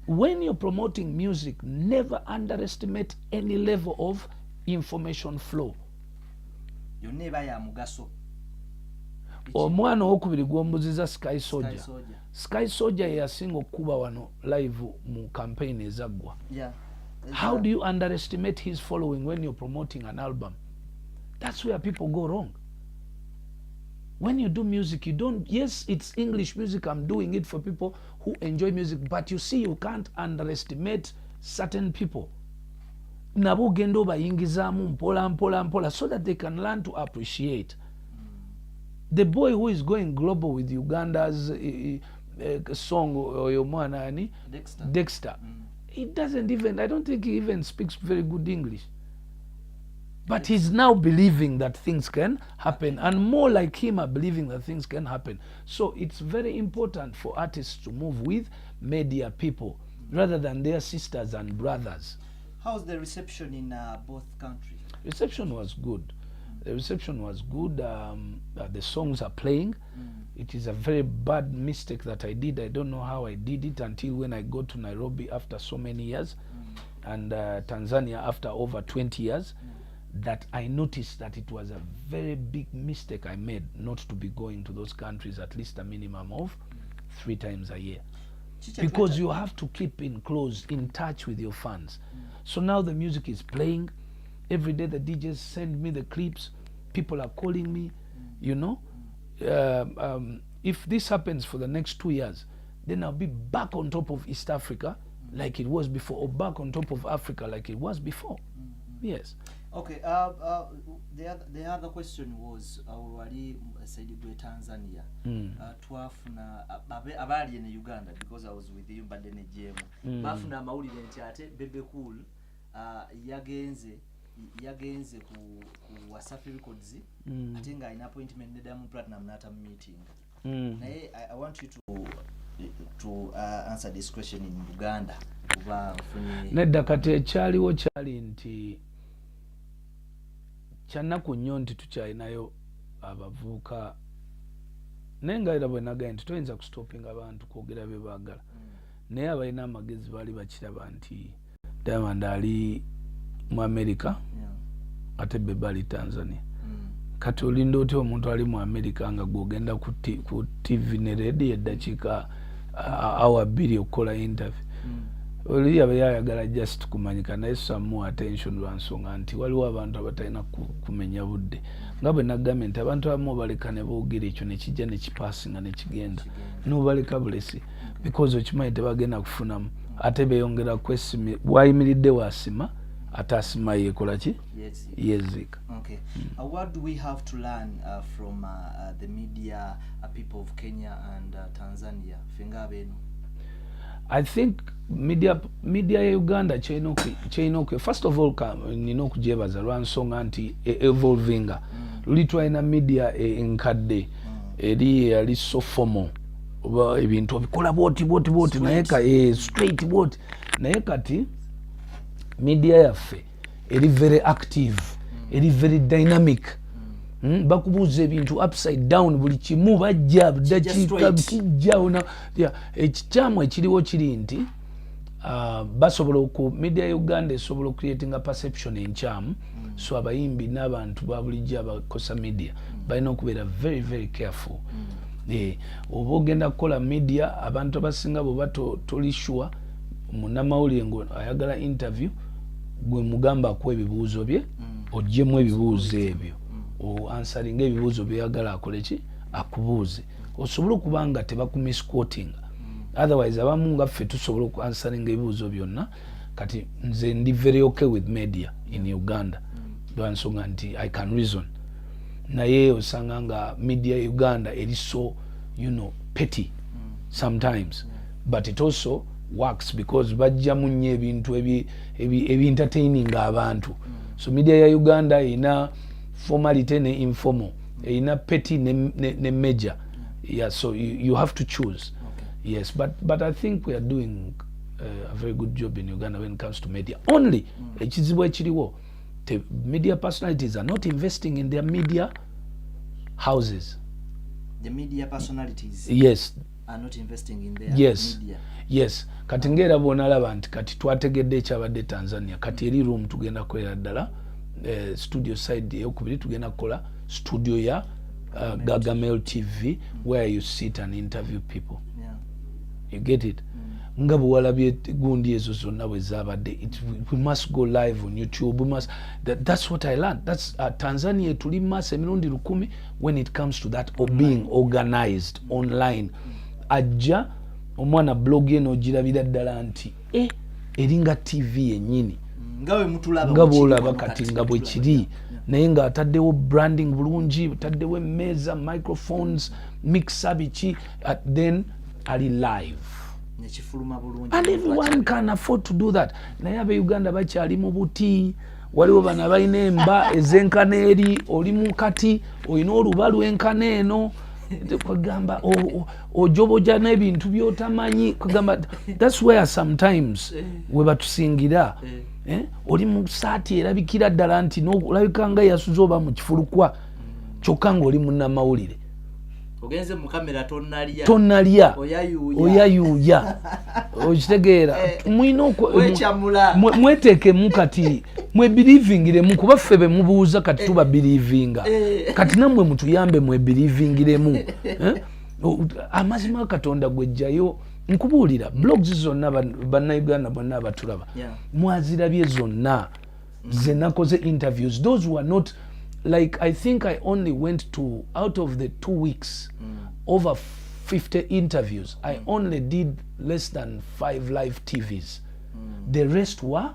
When you're promoting music, never underestimate any level of information flow. Omwana owokubiri gw'ombuziza Sky Soldier. Sky Soldier yasinga okuba wano live mu campaign ezaggwa. How do you underestimate his following when you're promoting an album? That's where people go wrong. When you do music, you don't, yes, it's English music, I'm doing it for people who enjoy music, but you see, you can't underestimate certain people. Nabo gendo bayingizamu mpola so that they can learn to appreciate. The boy who is going global with Uganda's song Oyomwana ani Dexter. He doesn't even, I don't think he even speaks very good English. But he's now believing that things can happen, and more like him are believing that things can happen. So it's very important for artists to move with media people rather than their sisters and brothers. How's the reception in both countries? Reception was good. The reception was good. The songs are playing. It is a very bad mistake that I did. I don't know how I did it until when I got to Nairobi after so many years and Tanzania after over 20 years. That I noticed that it was a very big mistake I made not to be going to those countries at least a minimum of 3 times a year. Because you have to keep in touch with your fans. So now the music is playing. Every day the DJs send me the clips. People are calling me, you know. If this happens for the next 2 years, then I'll be back on top of East Africa like it was before, or back on top of Africa like it was before. Yes. Okay, the other question was wali said Tanzania. Twafuna abali in Uganda because I was with you but then JM. Bafuna mawulire nti ate Bebe Cool yagenze ku Wasafi Records ate nga ina appointment ne Diamond Platinum nata meeting. I want you to answer this question in Uganda. Nedda kati ekyaliwo kyali nti kyanaku nnyo nti tukyalinayo abavubuka naye nga era bwe nagaye nti toyinza kustopinga abantu kwogera bye baagala naye abalina amagezi baali bakiraba nti Diamond ali mu America ate Bebe ali Tanzania. Kati olinda otya omuntu ali mu America nga gwogenda ku TV ne radio eddakiika awa 2 okukola interview. Oli yayagala just kumanyika naye some more attention lwansonga nti waliwo abantu abatalina kumenya budde nga bwe nagambye nti abantu abamu baleka ne boogera ekyo ne kijja ne kipaasinga ne kigenda n'obaleka bulesi because okimanyi tebagenda kufunamu ate beeyongera kwesimu bwayimiridde wasima ate asima yeekola ki yeezika. Okay. What do we have to learn from the media people of Kenya and Tanzania? Fenga benu. I think media ya Uganda kyayina first of all nina okugyebaza lwansonga nti evolvinga luli twalina media enkadde eri yali so formal oba ebintu obikola bwoti naye ka straight bwoti naye kati media yaffe eri very active eri very dynamic. Bakubuuza ebintu upside down buli kimu bajja dakiika kijja ekikyamu ekiriwo kiri nti basobola ku media ya Uganda esobola creating a perception enkyamu so abayimbi n'abantu ba bulijjo abakosa media balina okubeera very very careful. Oba ogenda kukola media abantu abasinga bwe toli sure munnamawulire ngo ayagala interview gwe mugamba akuwa ebibuuzo bye oggyemu ebibuuzo ebyo o answering ebibuuzo byagala akole ki akubuuze osobola okuba nga tebakumisquoting. Otherwise abamu nga ffe tusobola oku answering ebibuuzo byonna kati nze ndi very okay with media in Uganda lwansonga nti I can reason naye osanga nga media Uganda eri so petty sometimes but it also works because bajjamu nnyo ebintu ebi entertaining abantu. So media ya Uganda ina formality ne informal. Ina petty ne major. Yeah, so you have to choose. Okay. Yes, but I think we are doing a very good job in Uganda when it comes to media. Only the media personalities are not investing in their media houses. The media personalities, yes, are not investing in their media. Yes. Kati ngera bonalaba nti kati twategedde ekyabadde Tanzania kati eri room tugenda kukolera ddala studio side eyokubiri tugenda kukola studio ya Gagamel TV where you sit and interview people. Yeah. You get it? Nga bwe walabye gundi ezo zonna bwe zaabadde, we must go live on YouTube. We must, that's what I learned. That's Tanzania tuli mass emirundi 10 when it comes to that or being organized online. Ajja omwana blog eno girabira ddala nti eringa TV yennyini nga bwolaba kati nga bwe kiri naye nga ataddewo branding bulungi, ataddewo emmeeza, microphones, mixer biki, then ali live. And everyone can afford to do that. Naye Uganda bakyali mu buti, waliwo bana balina emba ezenkana eri, oli mu kati olina oluba lwenkana eno kwagamba ojoboja n'ebintu byotamanyi kwagamba. That's where sometimes we batusingira oli mu saati erabikira ddala nti olabika nga yasuza oba mu kifulukwa kyokka ng'oli munnamawulire ogenze mu kamera tonnalya oyayuuya okitegeera mwina mweteekemu kati mwebiriivingiremu kuba ffe be mubuuza kati tuba biriivinga kati nammwe mutuyambe mwebiriivingiremu amazima Katonda gwejjayo nkubuulira blogs zonna bannayuganda bonna abatulaba mwazirabye zonna ze nakoze interviews. Those were not like, I think I only went to, out of the 2 weeks, over 50 interviews. I only did less than 5 live TVs. The rest were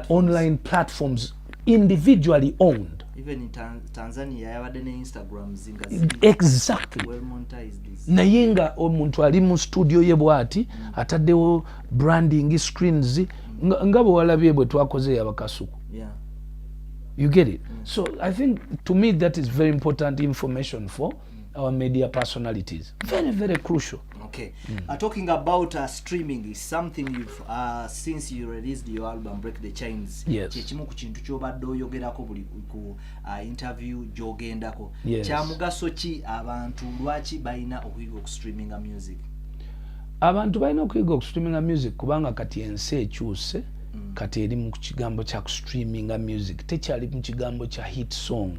online platforms individually owned. Even in Tanzania, I had an Instagram zinga. Exactly. Well monetized this. Naye nga omuntu ali mu studio ye bwati ataddewo branding screens nga bwe walabye bwe twakoze yabakasuku. Yeah. You get it? So I think to me that is very important information for our media personalities. Very, very crucial. Okay. Talking about streaming is something you've since you released your album Break the Chains. Yes. Kyekimu ku kintu kyobadde oyogerako buli ku interview gyogendako. Yes. Kya mugaso ki abantu lwaki balina okuyiga okustreaminga music? Abantu balina okuyiga okustreaminga music kubanga kati ensi ekyuse. Kati eri mu kigambo kya streaminga music tekyali mu kigambo kya hit song.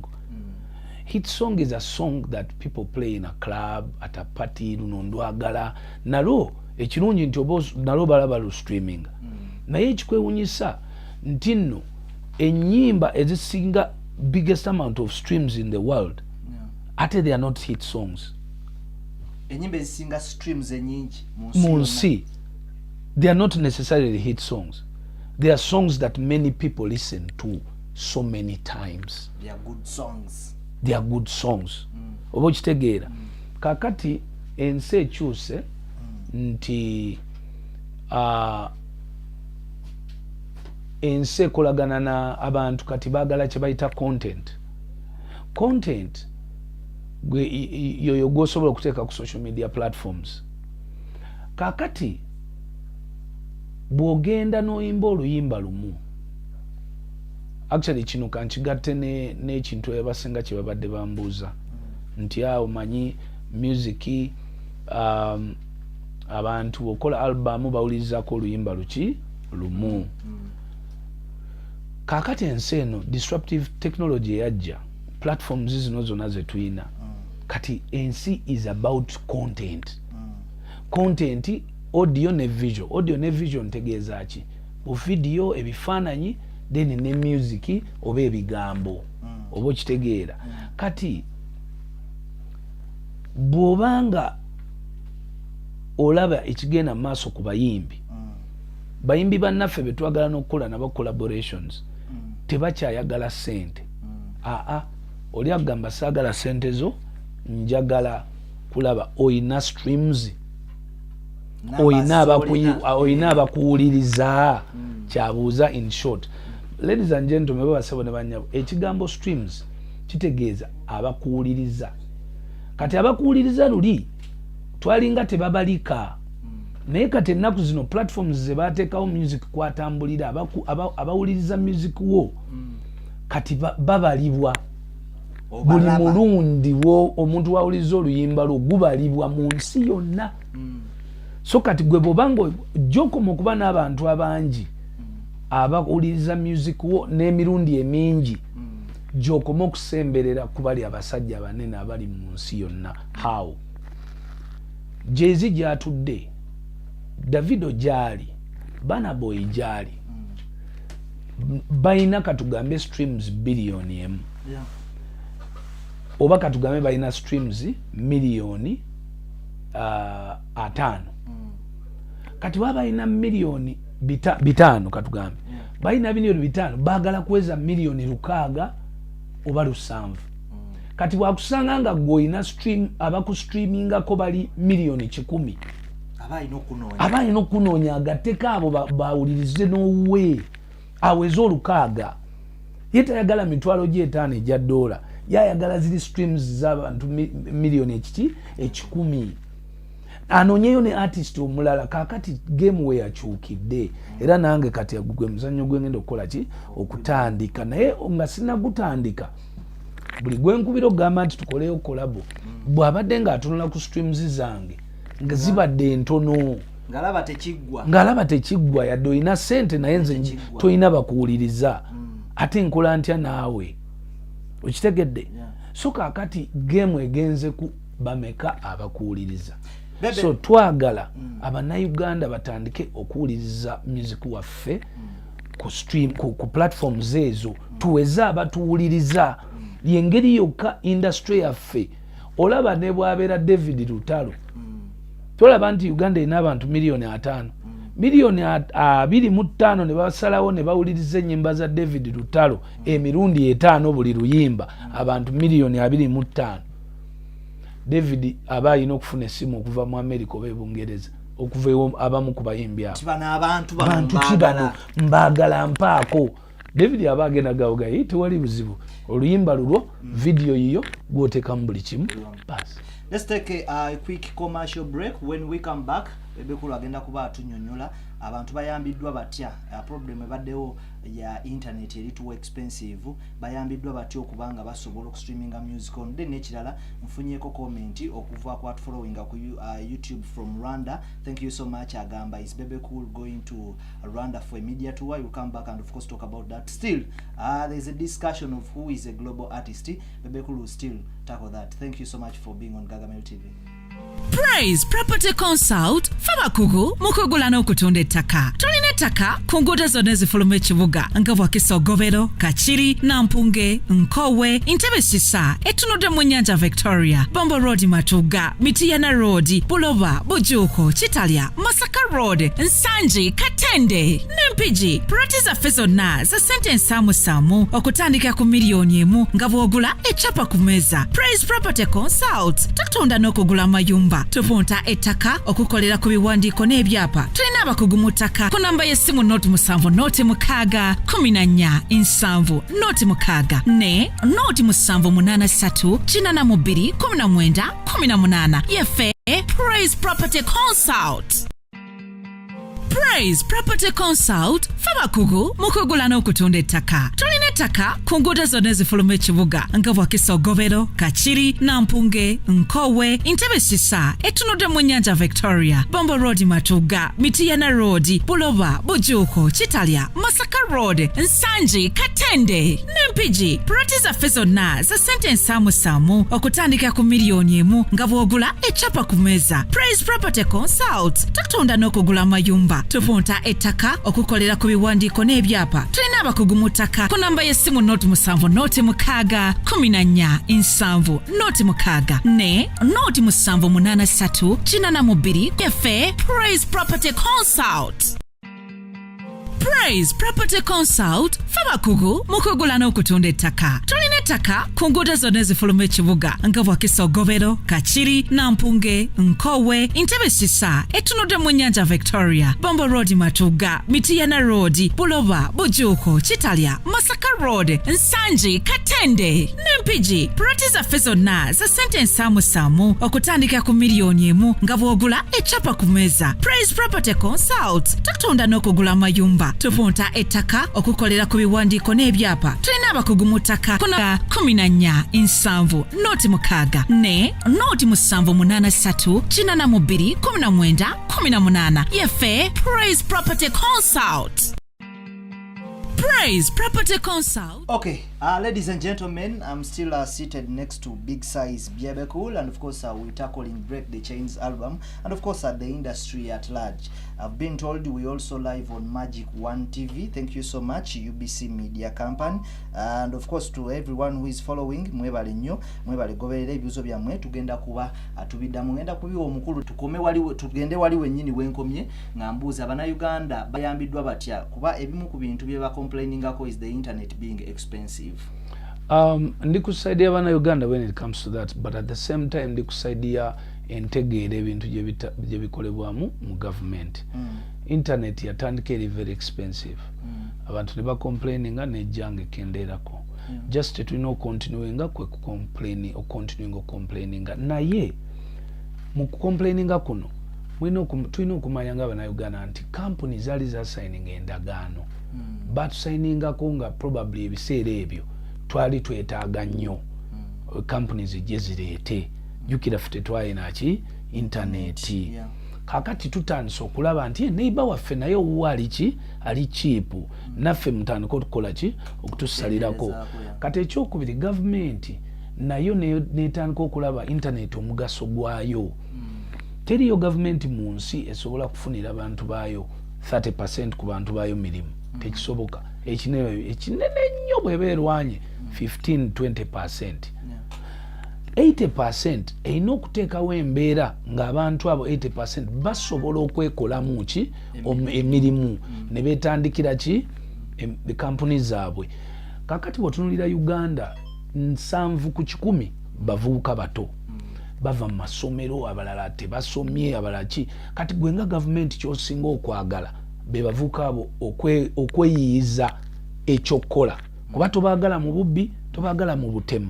Hit song is a song that people play in a club, at a party, lunondwagala. Nalo ekirungi nti obo nalo balaba lu streaming. Naye ekikwewunyisa nti nno ennyimba ezisinga biggest amount of streams in the world, ate they are not hit songs. Ennyimba ezisinga streams enyingi mu nsi, they are not necessarily hit songs. They are songs that many people listen to so many times. They are good songs. They are good songs. Oba kitegeera. Kakati ensi ekyuse nti ensi ekolagana na abantu kati baagala kye bayita content. Content yoyo gwosobola okuteeka ku social media platforms. Kakati bw'ogenda n'oyimba oluyimba lumu, actually kino kankigatte n'ekintu ebasinga kye babadde bambuuza nti awo manyi music abantu okola album bawulirizako oluyimba lumu. Kakati ensi eno disruptive technology eyajja, platforms zino zonna ze tuyina, kati ensi is about content. Content audio ne visual. Audio ne visual ntegeeza ki? Bu video ebifaananyi then ne music oba ebigambo oba kitegeera. Kati bw'obanga olaba ekigenda maaso ku bayimbi, bayimbi bannaffe be twagala n'okukola nabo collaborations tebakyayagala ssente. Oli agamba saagala ssente zo, njagala kulaba oyina streams, oyina abakuwuliriza. Kyabuuza in short. Ladies and gentlemen, babasabo ne banyabo, ekigambo streams kitegeeza abakuwuliriza. Kati abakuwuliriza luli twalinga tebabalika. Naye kati ennaku zino platforms ze bateekawo music kwatambulira abawuliriza music wo kati babalibwa. Buli mulundi omuntu wawuliriza oluyimba lwo gubalibwa mu nsi yonna. So kati gwe bw'obanga gy'okoma okuba n'abantu abangi abawuliriza music wo n'emirundi emingi gy'okoma okusemberera ku bali abasajja abanene abali mu nsi yonna. How? Jay-Z gy'atudde, Davido gy'ali, Burna Boy gy'ali, balina katugambe streams biliyoni emu. Oba katugambe balina streams miliyoni 5. Kati baba balina miliyoni 5 katugambe. Balina miliyoni 5 baagala kuweza miliyoni 6 oba 7. Kati bwakusanga nga gwoyina stream abaku-streamingako bali miliyoni 10. Abalina okunoonya agatteko abo bawulirize n'owe aweze 6. Ye tayagala mitwalo gy'etaano egya dola. Yayagala ziri streams z'abantu miliyoni 10. Anoonyeyo ne artist omulala kakati game we yakyukidde. Era nange kati gwe muzannyo gwe ngenda okukola ki okutandika. Naye nga sinagutandika buli gwe nkubira okugamba nti tukoleyo kolabo bw'abadde ng'atunula ku streams zange nga zibadde ntono ng'alaba tekiggwa yadde olina ssente naye nze tolina bakuwuliriza ate nkola ntya naawe okitegedde. So kakati game egenze ku bameka abakuwuliriza. So twagala abannayuganda batandike okuwuliriza music waffe ku stream ku platforms ezo tuweze abatuwuliriza. Yengeri yokka industry yaffe olaba ne bwabeera David Lutalo tolaba nti Uganda erina abantu miliyoni 5. Miliyoni 25 ne basalawo ne bawuliriza ennyimba za David Lutalo emirundi 5 buli luyimba abantu miliyoni 25. David aba alina okufuna essimu okuva mu America oba Bungereza okuva abamu ku bayimbi abo. Abantu kibano mbagala mpaako. David aba agenda gawogayi tewali buzibu. Oluyimba lulwo video yiyo gwoteka mu buli kimu. Let's take a quick commercial break. When we come back, Bebe kulu agenda kuba atunyonyola abantu bayambiddwa batya problem ebaddewo ya internet eri too expensive bayambiddwa batya okubanga basobola okustreaminga music on then nekirala mfunyeko comment okuva ku at following ku YouTube from Rwanda. Thank you so much. Agamba is Bebe Cool going to Rwanda for a media tour. We'll come back and of course talk about that. Still there's a discussion of who is a global artist. Bebe Cool will still tackle that. Thank you so much for being on Gargamel TV. Praise Property Consult Fabakugu mukugula n'okutunda ettaka. Tulina ettaka ku nguudo zonna ezifuluma ekibuga nga Bwakisogobero, Kachiri, Nampunge, Nkowe, Entebbe Sisa, etunudde mu nnyanja Victoria, Bombo Road Matuga, Mityana Road, Buloba, Bujuuko, Kitalya, Masaka Road, Nsanji, Katende, n'Empigi. Proti zaffe zonna za ssente ensaamusaamu okutandika ku miliyoni 1 nga bw'ogula ecapa ku mmeeza. Praise Property Consult tutunda n'okugula mayumba, tupunta ettaka, okukolera ku biwandiiko n'ebyapa. Tulina abakugu mu ttaka ku namba y'essimu noti 7 noti 6 14 7 noti 6 ne noti 783 42 19 18 yeffe Praise Property Consult. Praise Property Consult Fabakugu mukugula n'okutunda ettaka. Tulina ettaka ku nguudo zonna ezifuluma ekibuga nga Bwakisogobero, Kachiri, Nampunge, Nkowe, Entebbe Sisa, etunudde mu nnyanja Victoria, Bombo Road Matuga, Mityana Road, Buloba, Bujuuko, Kitalya, Masaka Road, Nsanji, Katende, n'Empigi. Proti zaffe zonna za ssente ensaamusaamu okutandika ku miliyoni 1 nga bw'ogula ecapa ku mmeeza. Praise Property Consult tutunda n'okugula mayumba, tupunta ettaka, okukolera ku biwandiiko n'ebyapa. Tulina abakugu mu ttaka ku namba y'essimu noti 7 noti 6 14 7 noti 6 ne noti 783 42 yeffe Praise Property Consult. Praise Property Consult Fabakugu mukugula n'okutunda ettaka. Tulina ettaka ku nguudo zonna ezifuluma ekibuga nga Bwakisogobero, Kachiri, Nampunge, Nkowe, Entebbe Sisa, etunudde mu nnyanja Victoria, Bombo Road Matuga, Mityana Road, Buloba, Bujuuko, Kitalya, Masaka Road, Nsanji, Katende, n'Empigi. PG proti zaffe zonna za ssente ensaamusaamu okutandika ku miliyoni emu nga bw'ogula ecapa ku meeza. Praise Property Consult tutunda n'okugula mayumba, tupunta ettaka, okukolera ku biwandiiko n'ebyapa. Tulina abakugu mu ttaka kuna 14 7 noti 6 ne noti 783 42 19 18 yeffe Praise Property Consult. Praise Property Consult. Okay, ladies and gentlemen, I'm still seated next to Big Size Bebe, and of course we're tackling Break the Chains album, and of course the industry at large. I've been told we also live on Magic 1 TV. Thank you so much, UBC Media Company, and of course to everyone who is following. Mwebale nnyo, mwebale goberera ebibuzo byammwe. Tugenda kuba atubidda mugenda kubiwa omukulu tukome waliwo tugende waliwo ennyini wenkomye ngambuza Uganda bayambiddwa batya kuba ebimu ku bintu bye ba complaining is the internet being expensive. Ndikusaidia Uganda when it comes to that, but at the same time ndikusaidia entegeera ebintu gye bikolebwamu mu government. Internet yatandika eri very expensive. Abantu ne ba complaining nejjange kenderako. Just tulina continuinga kwe complaining o complaining naye mu complaininga kuno tulina okumanya nga Uganda nti company zali za signing endagaano. But signingako nga probably ebiseera ebyo twali twetaaga nnyo companies ejje zireete jukira ffe tetwalina ki internet. Kakati tutandise okulaba nti neighbor waffe naye ali cheap naffe mutandika okukola ki okutusalirako. Kati ekyokubiri government nayo netandika okulaba internet omugaso gwayo. Teriyo government mu nsi esobola kufunira abantu baayo 30% ku bantu baayo mirimu. Tekisoboka. Ekinene nnyo bwebeerwanye 15-20%. 80% erina okuteekawo embeera ng'abantu abo 80% basobola okwekolamu ki emirimu ne beetandikira kiekampuni zaabwe. Kakati bw'otunuulira Uganda 7 ku 10 bavubuka bato bava mu masomero, abalala tebasomye, abalala ki. Kati gwe nga gavumenti ky'osinga okwagala be bavubuka abo okweyiyiza ekyokukola kuba tobaagala mu bubbi, tobaagala mu butemu.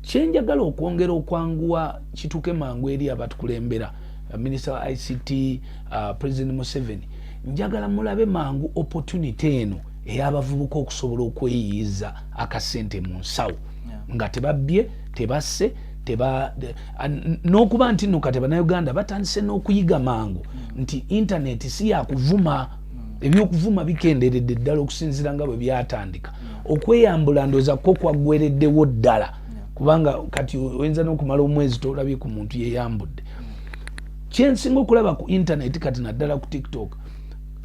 Kyenjagala okwongera okwanguwa kituuke mangu eri abatukulembera Minister wa ICT, President Museveni, njagala mulabe mangu opportunity eno ey'abavubuka okusobola okweyiyiza akasente mu nsawo nga tebabbye, tebasse, n'okuba nti nno kati Bannayuganda batandise n'okuyiga mangu nti internet si yakuvuma. Ebyokuvuma bikenderedde ddala okusinziira nga bwe byatandika. Okweyambula ndooza ko kwaggwereddewo ddala kubanga kati oyinza n'okumala omwezi tolabye ku muntu yeeyambudde. Kyensinga okulaba ku internet kati naddala ku TikTok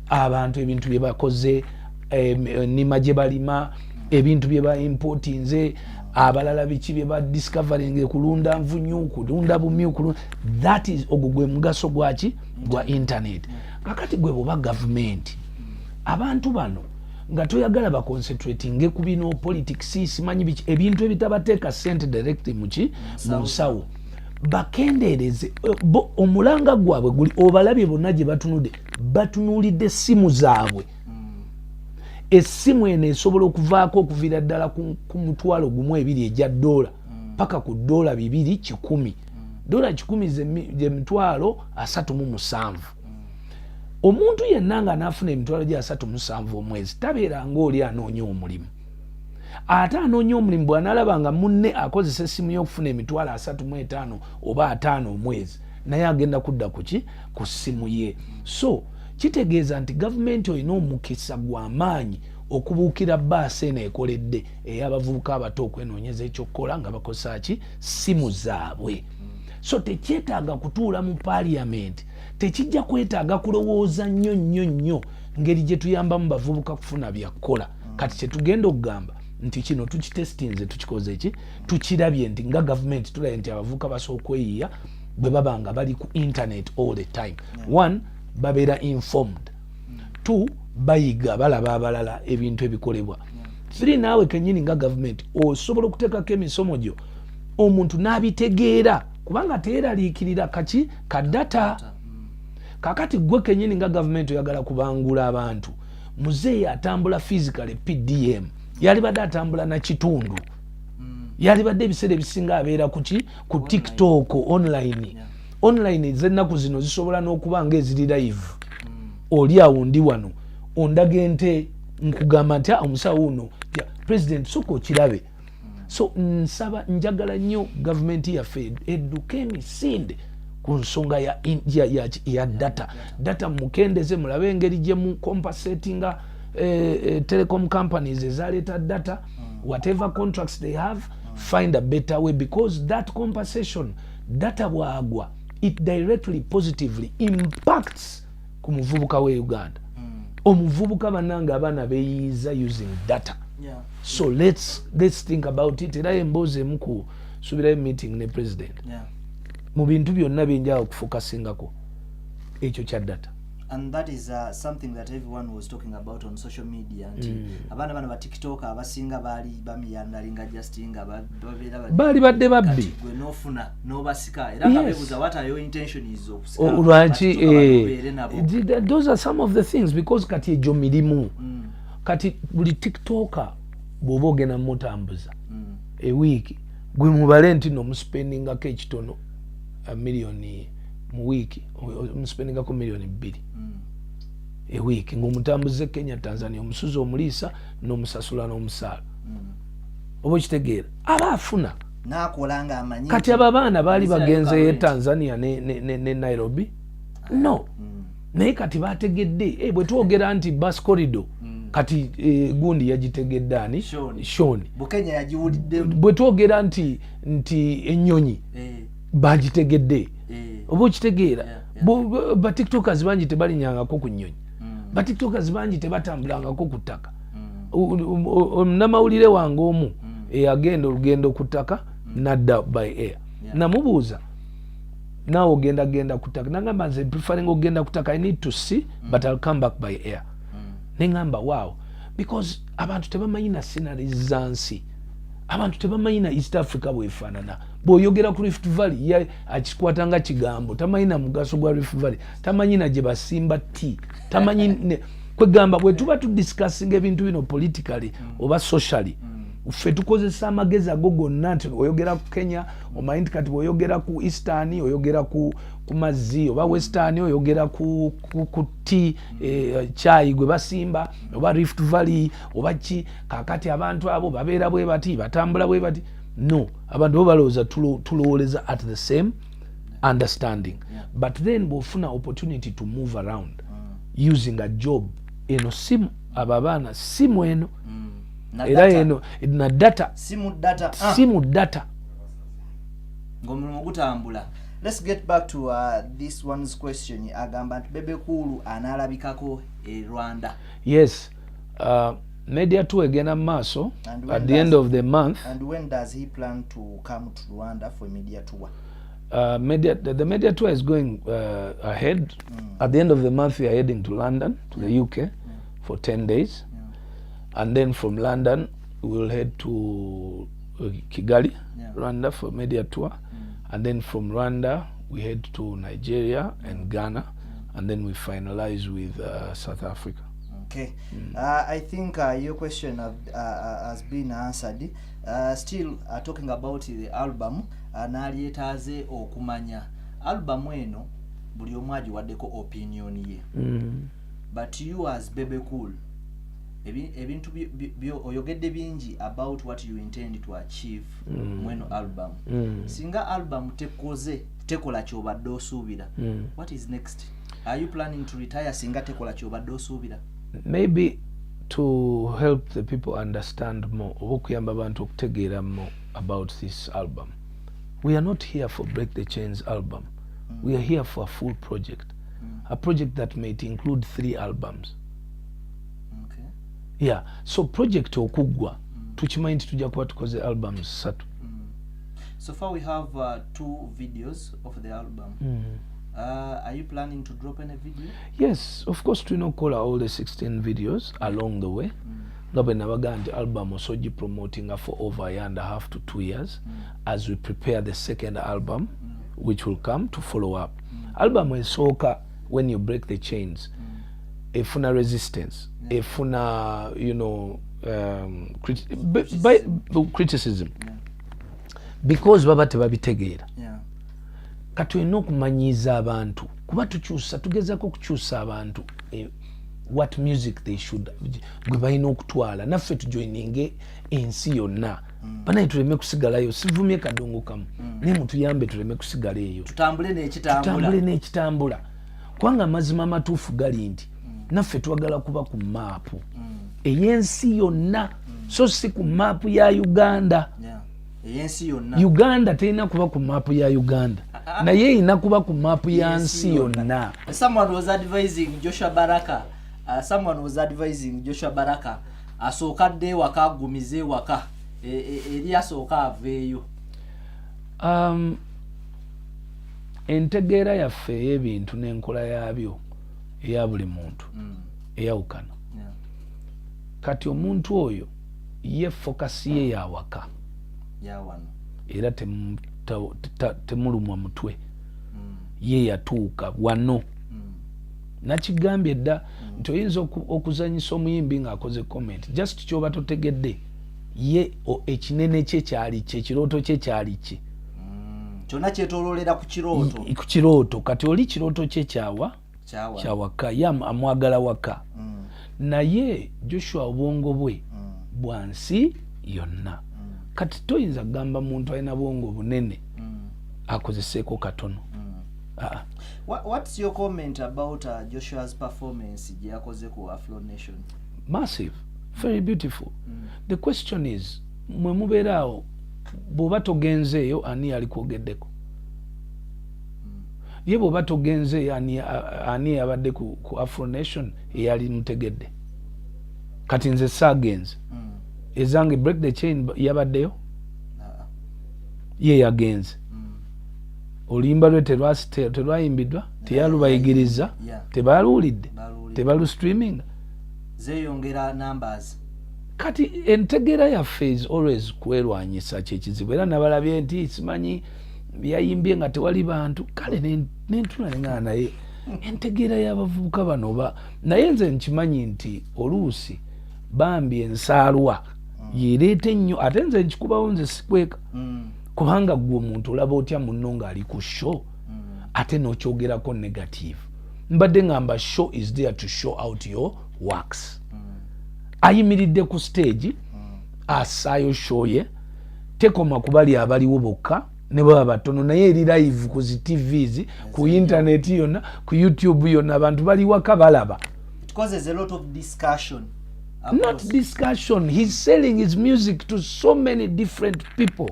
abantu ebintu bye bakoze, ennima gye balima, ebintu bye ba importinze, abalala biki bye ba discovering, kulunda nvunyu, kulunda bumyu, that is ogwo gwe mugaso gwaki gwa internet. Kakati gwe boba government abantu bano nga toyagala ba concentrating ku bino politics, simanyi biki ebintu ebitabateeka sente direct muki mu nsawo bakendeereze omulanga gwabwe guli obalabye bonna gye batunuulidde simu zaabwe. Essimu eno esobola okuvaako okuviira ddala ku mutwalo gumu ebiri ejja $, paka ku $200 100. $100 gye mitwalo 37. Omuntu yenna nga n'afuna emitwalo gya 37 omwezi tabeera ng'oli anoonya omulimu. Ate anoonya omulimu bw'anaalaba nga munne akozesa essimu y'okufuna emitwalo 35 oba 5 omwezi naye agenda kudda ku ssimu ye. So kitegeeza nti gavumenti olina omukisa gw'amaanyi okubuukira bbaasi eno ekoledde ey'abavubuka abato okwenoonyeza ekyokukola nga bakozesa ki ssimu zaabwe. So tekyetaaga kutuula mu parliament, tekijja kwetaaga kulowooza nnyo ngeri gye tuyambamu bavubuka kufuna byakukola. Kati kyetugenda okugamba nti kino tukitestinze, tukikoze eki, tukirabye nti nga gavumenti tulabye nti abavubuka basobola okweyiya bwe baba nga bali ku internet all the time. One, babeera informed. 2, bayiga balaba abalala ebintu ebikolebwa. 3, naawe kennyini nga gavumenti osobola okuteekako emisomo gyo omuntu n'abitegeera kubanga teeraliikirira kaki ka data. Kakati gwe kennyini nga gavumenti oyagala kubangula abantu, muzeeyi atambula physically PDM yali badde atambula na kitundu yalibadde ebiseera ebisinga abeera ku TikTok online. Online z'ennaku zino zisobola n'okuba ng'eziri live. Oli awo ndi wano ondaga ente nkugamba nti omusawo uno president soko okirabe. So nsaba njagala nnyo gavumenti yaffe edduke emisinde ku nsonga ya data mukendeze mulabe engeri gye mu compensatinga telecom companies ezaleeta data whatever contracts they have find a better way, because that compensation data bwagwa it directly positively impacts ku muvubuka we Uganda. Omuvubuka bananga abaana beeyiza using data. So let's think about it. Era emboze muku subira meeting ne president. Mu bintu byonna binja okufocusingako ekyo kya data. And that is something that everyone was talking about on social media. Abana bana ba TikTok abasinga bali bamiyandalinga justinga bali badde babbi gwe nofuna nobasika era kabebuza what are your intention is of lwaki those are some of the things, because kati ejo mirimu kati buli TikToker bwoba ogenda mutambuza a week gwe mubale nti no muspendingako ekitono million mu week muspendingako million 2 a week ng'omutambuze Kenya Tanzania omusuzi omuliisa n'omusasula n'omusaala oba kitegeera aba afuna nakolanga amanyi kati aba baana baali bagenze Tanzania ne Nairobi no naye kati bategedde bwe twogera nti bus corridor kati gundi yagitegedde ani Shoni Bukenya yagiwulidde bwe twogera nti ennyonyi bagitegedde oba kitegeera ba TikTokers bangi tebalinyangako ku nnyonyi ba TikTokers bangi tebatambulangako ku ttaka omunamawulire wange omu eyagenda olugendo ku ttaka nadda by air namubuuza naawe ogenda ku ttaka nagamba nze preferring ogenda ku ttaka I need to see but I'll come back by air nengamba wow, because abantu tebamanyi na sceneries zansi, abantu tebamanyi na East Africa bwefaanana. Bw'oyogera ku Rift Valley akikwatanga kigambo tamanyi na mugaso gwa Rift Valley, tamanyi na gye basimba tea, tamanyi kwegamba bwe tuba tudiscussing ebintu bino politically oba socially ffe tukozesa amagezi ago gonna nti oyogera ku Kenya omanyi nti kati oyogera ku Eastern oyogera ku mazzi oba Western oyogera ku tea chai gwe basimba oba Rift Valley oba ki kakati abantu abo babeera bwe bati batambula bwe bati no abantu bo balowooza tulowoleza at the same understanding but then bwofuna opportunity to move around using a job eno simu ababaana simu eno era eno na data simu data ngomulimu gutambula. Let's get back to this one's question. Agamba nti Bebe Cool analabikako Rwanda. Yes, media tour again maaso at the end of the month. And when does he plan to come to Rwanda for media tour? The media tour is going ahead. At the end of the month we are heading to London, to the UK for 10 days. And then from London we will head to Kigali, Rwanda for media tour. And then from Rwanda we head to Nigeria and Ghana, and then we finalize with South Africa. Okay. I think your question has been answered. Still talking about the album, nalietaze okumanya album eno buli omu agiwaddeko opinion ye. But you as Bebe Cool, ebintu oyogedde bingi about what you intend to achieve mweno album. Singa album tekola kyobadde osuubira, what is next? Are you planning to retire singa tekola kyobadde osuubira? Maybe to help the people understand more, okuyamba abantu okutegeera more about this album. We are not here for Break the Chains album. We are here for a full project. A project that might include 3 albums. Yeah, so project okugwa tukimanyi tujja kuba tukoze albums 3. So far we have 2 videos of the album. Are you planning to drop any video? Yes, of course we know call all the 16 videos along the way. Ngabe nabaga nti album osoji promoting for over 1.5 to 2 years as we prepare the second album which will come to follow up. Album esooka when you break the chains. Efuna resistance, efuna criticism, because baba tebabitegeera. Yeah. Kati olina okumanyiiza abantu kuba tugezako okukyusa abantu what music they should gwe balina okutwala naffe tujoininge ensi yonna banaye tuleme kusigalayo sivumye kadongo kamu naye mutuyambe tuleme kusigala eyo tutambule n'ekitambula kubanga amazima amatuufu gali nti naffe twagala kuba ku maapu ey'ensi yonna so si ku maapu ya Uganda. Uganda terina kuba ku maapu ya Uganda naye erina kuba ku maapu ya nsi yonna. Someone was advising Joshua Baraka asookadde waka agumize waka eri asooka aveeyo. Entegeera yaffe ey'ebintu n'enkola yaabyo eya buli muntu eyawukana. Kati omuntu oyo ye fokasi ye yawaka era temulumwa mutwe ye yatuuka wano. Nakigambye dda nti oyinza okuzanyisa omuyimbi ng'akoze comment just kyoba totegedde ye ekinene kye kyali kye ekirooto kye kyali kye kyonna kyetooloolera ku kirooto kati oli kirooto kye kyawaka ye amwagala waka naye Joshua obwongo bwe bwansi yonna. Kati toyinza kugamba muntu alina bwongo bunene akozeseeko katono. What's your comment about Joshua's performance gye yakoze ku Afro Nation? Massive, very beautiful. The question is mwe mubeeraawo bw'oba togenzeeyo ani yali kwogeddeko? Ye bw'oba togenzeeyo ani yabadde ku Afro Nation eyali mutegedde? Kati nze saagenze ezange break the chain yabaddeyo ye yagenze oluyimba lwe terwayimbiddwa teyalubayigiriza tebaluwulidde tebalu streaming zeyongera numbers. Kati entegeera yaffe is always kwerwanyisa kyekizibu era nabalabye nti simanyi byayimbye nga tewali bantu kale nentula naye entegeera y'abavubuka bano naye nze nkimanyi nti oluusi bambi ensaalwa yereeta ennyo ate nze nkikubawo nze sikweka kubanga gwe omuntu olaba otya munno ng'ali ku show ate n'okyogerako negative. Mbadde ngamba show is there to show out your works. Ayimiridde ku stage asaayo show ye tekoma kubali abaliwo bokka ne baba batono naye eri live ku zi TVs ku internet yonna ku YouTube yonna abantu bali waka balaba. It causes a lot of discussion. Not discussion. He's selling his music to so many different people.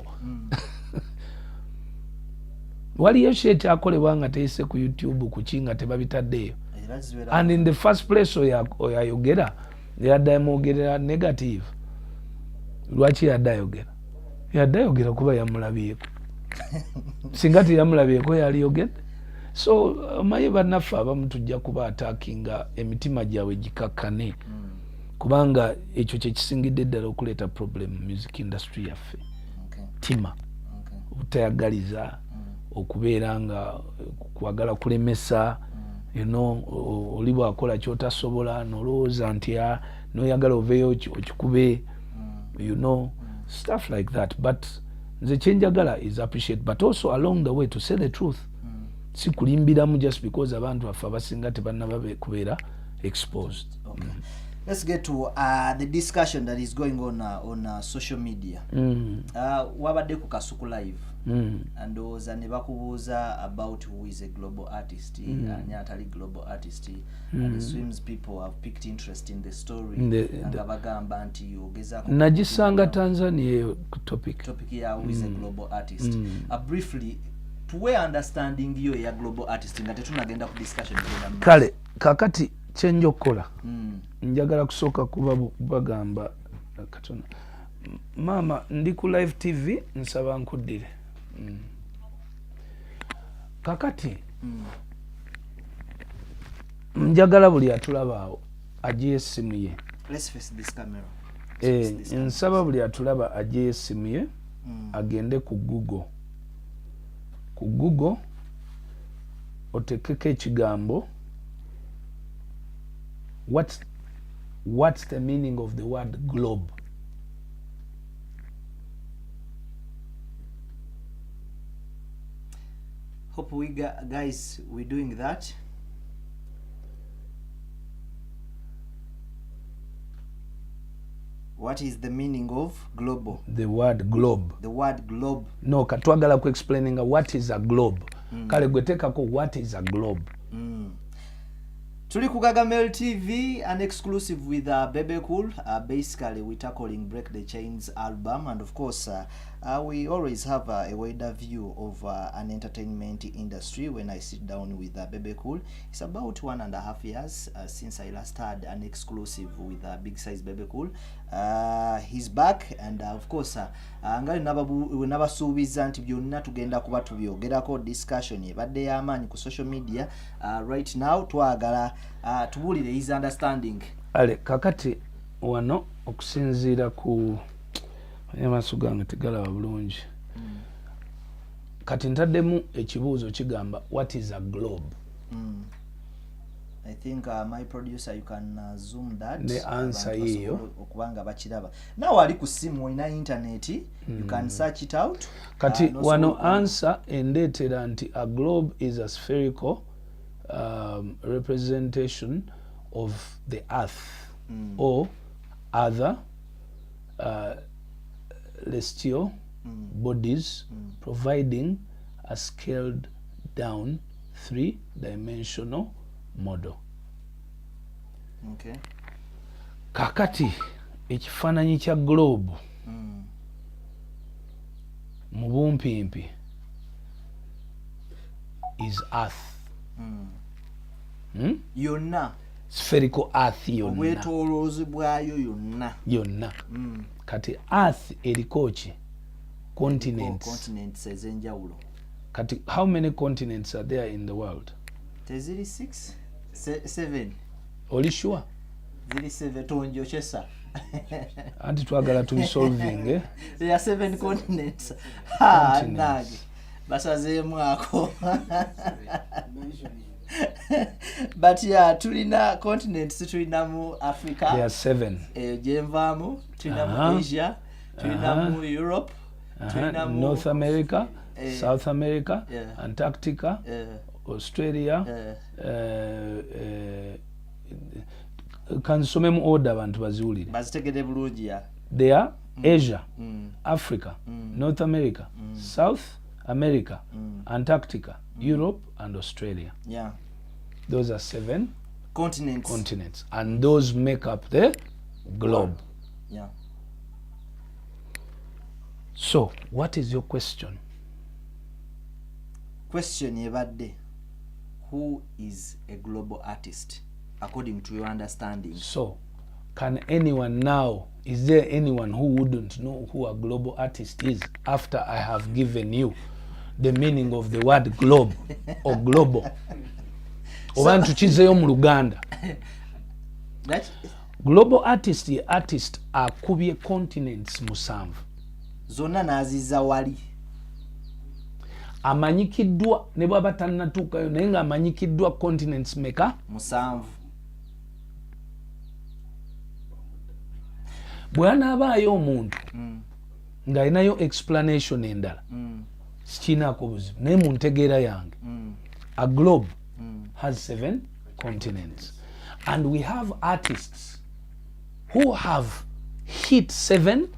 Waliyo shit akolebwa nga teyise ku YouTube kukinga tebabitaddeyo. And in the first place oyayogera yaddayogerera negative. Lwaki yaddayogera kuba yamulabyeko. Singa teyamulabyeko yaliyogedde. So maye bannaffe abamu tujja kuba attackinga emitima gyabwe gikakkane. Kubanga ekyo kyekisingidde ddala okuleeta problem music industry yaffe. Tima obutayagaliza okubeera nga kwagala kulemesa oli bwakola kyotasobola nolowooza nti noyagala oveeyo okikube stuff like that. But nze kyenjagala is appreciate but also along the way to say the truth. Si kulimbiramu just because abantu baffe abasinga tebannaba kubeera exposed. Okay. Let's get to the discussion that is going on social media. Wabadde ku Kasuku live and those ne bakubuuza about who is a global artist and atali global artist and it seems people have picked interest in the story nga bagamba nti ogezaako nagisanga Tanzania topic ya who is a global artist. Briefly tuwe understanding yo ya global artist nga tetunagenda ku discussion kale kakati kyenjokola njagala kusooka bagamba katona mama ndi ku live TV nsaba nkuddire kakati njagala buli atulabaawo agiye essimu ye. Let's face this camera. Nsaba buli atulaba agiye essimu ye agende ku Google otekeko ekigambo what's the meaning of the word globe. Hope we guys we're doing that. What is the meaning of global? The word globe. The word globe. No, katwagala ku explaining what is a globe. Kale gwetekako what is a globe. Tuli ku Gagamel TV, an exclusive with Bebe Cool. Basically, we're tackling Break the Chains album, and of course, we always have a wider view of an entertainment industry when I sit down with Bebe Cool. It's about 1.5 years since I last had an exclusive with Big Size Bebe Cool. He's back, and of course, ngali nabasuubiza nti byonna tugenda kuba tubyogerako discussion ebadde y'amaanyi ku social media. Right now twagala tubulire his understanding. Ale kakati wano okusinziira ku amaso gange tegalaba bulungi. Kati ntaddemu ekibuuzo kigamba what is a globe. I think my producer, you can zoom that. The answer hiyo okubanga bakiraba. Now ali ku simu ina internet, you can search it out. Kati wano answer endeetera nti a globe is a spherical representation of the earth or other celestial bodies providing a scaled down 3-dimensional model. Okay. Kakati ekifaananyi kya globe mu bumpimpi is earth. Yonna. Spherical earth yonna. Obwetooloozi bwayo yonna. Kati earth eriko ki? Continents. Continents ez'enjawulo. Kati how many continents are there in the world? Teziri 7. Oli sure? Ziri 7 tonjo chesa. Anti twagala tu solving eh? There are 7 continents. Nagi. Basazeemu ako. But yeah, tulina continents tulina mu Africa. There are 7. Jenvamu, tulina mu Asia, tulina mu Europe, tulina mu North America, South America, Antarctica, Australia, kansomemu order abantu baziwulire. Bazitegede bulungi ya. They are Asia, Africa, North America, South America, Antarctica, Europe and Australia. Yeah. Those are 7 continents. And those make up the globe. Yeah. So, what is your question? Question yebadde, who is a global artist according to your understanding? So, can anyone now, is there anyone who wouldn't know who a global artist is after I have given you the meaning of the word globe or global? Obantu kizeyo mu Luganda. Global artist ye artist akubye continents 7. Zonna naziza wali. Amanyikiddwa ne bwaba tannatuukayo naye nga amanyikiddwa continents meka? 7. Bwe anaabaayo omuntu ng'alinayo explanation endala sikinaako buzibu naye mu ntegeera yange a globe has 7 continents and we have artists who have hit 7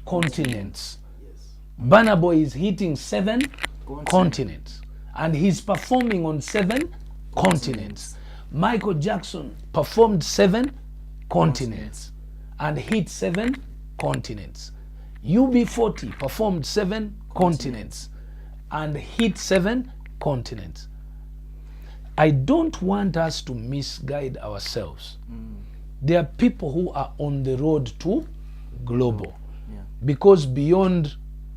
continents. Burna Boy is hitting 7 continents and he's performing on 7 continents. Michael Jackson performed 7 continents and hit 7 continents. UB40 performed 7 continents and hit 7 continents. I don't want us to misguide ourselves. There are people who are on the road to global because beyond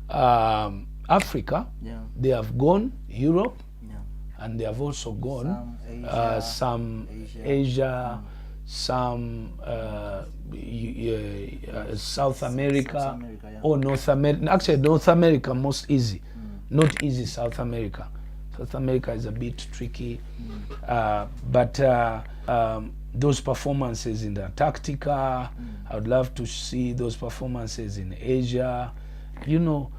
Africa, they have gone Europe and they have also gone some Asia, some South America, or North America. Actually, North America most easy, not easy South America. South America is a bit tricky, but those performances in the Antarctica, I would love to see those performances in Asia. You know,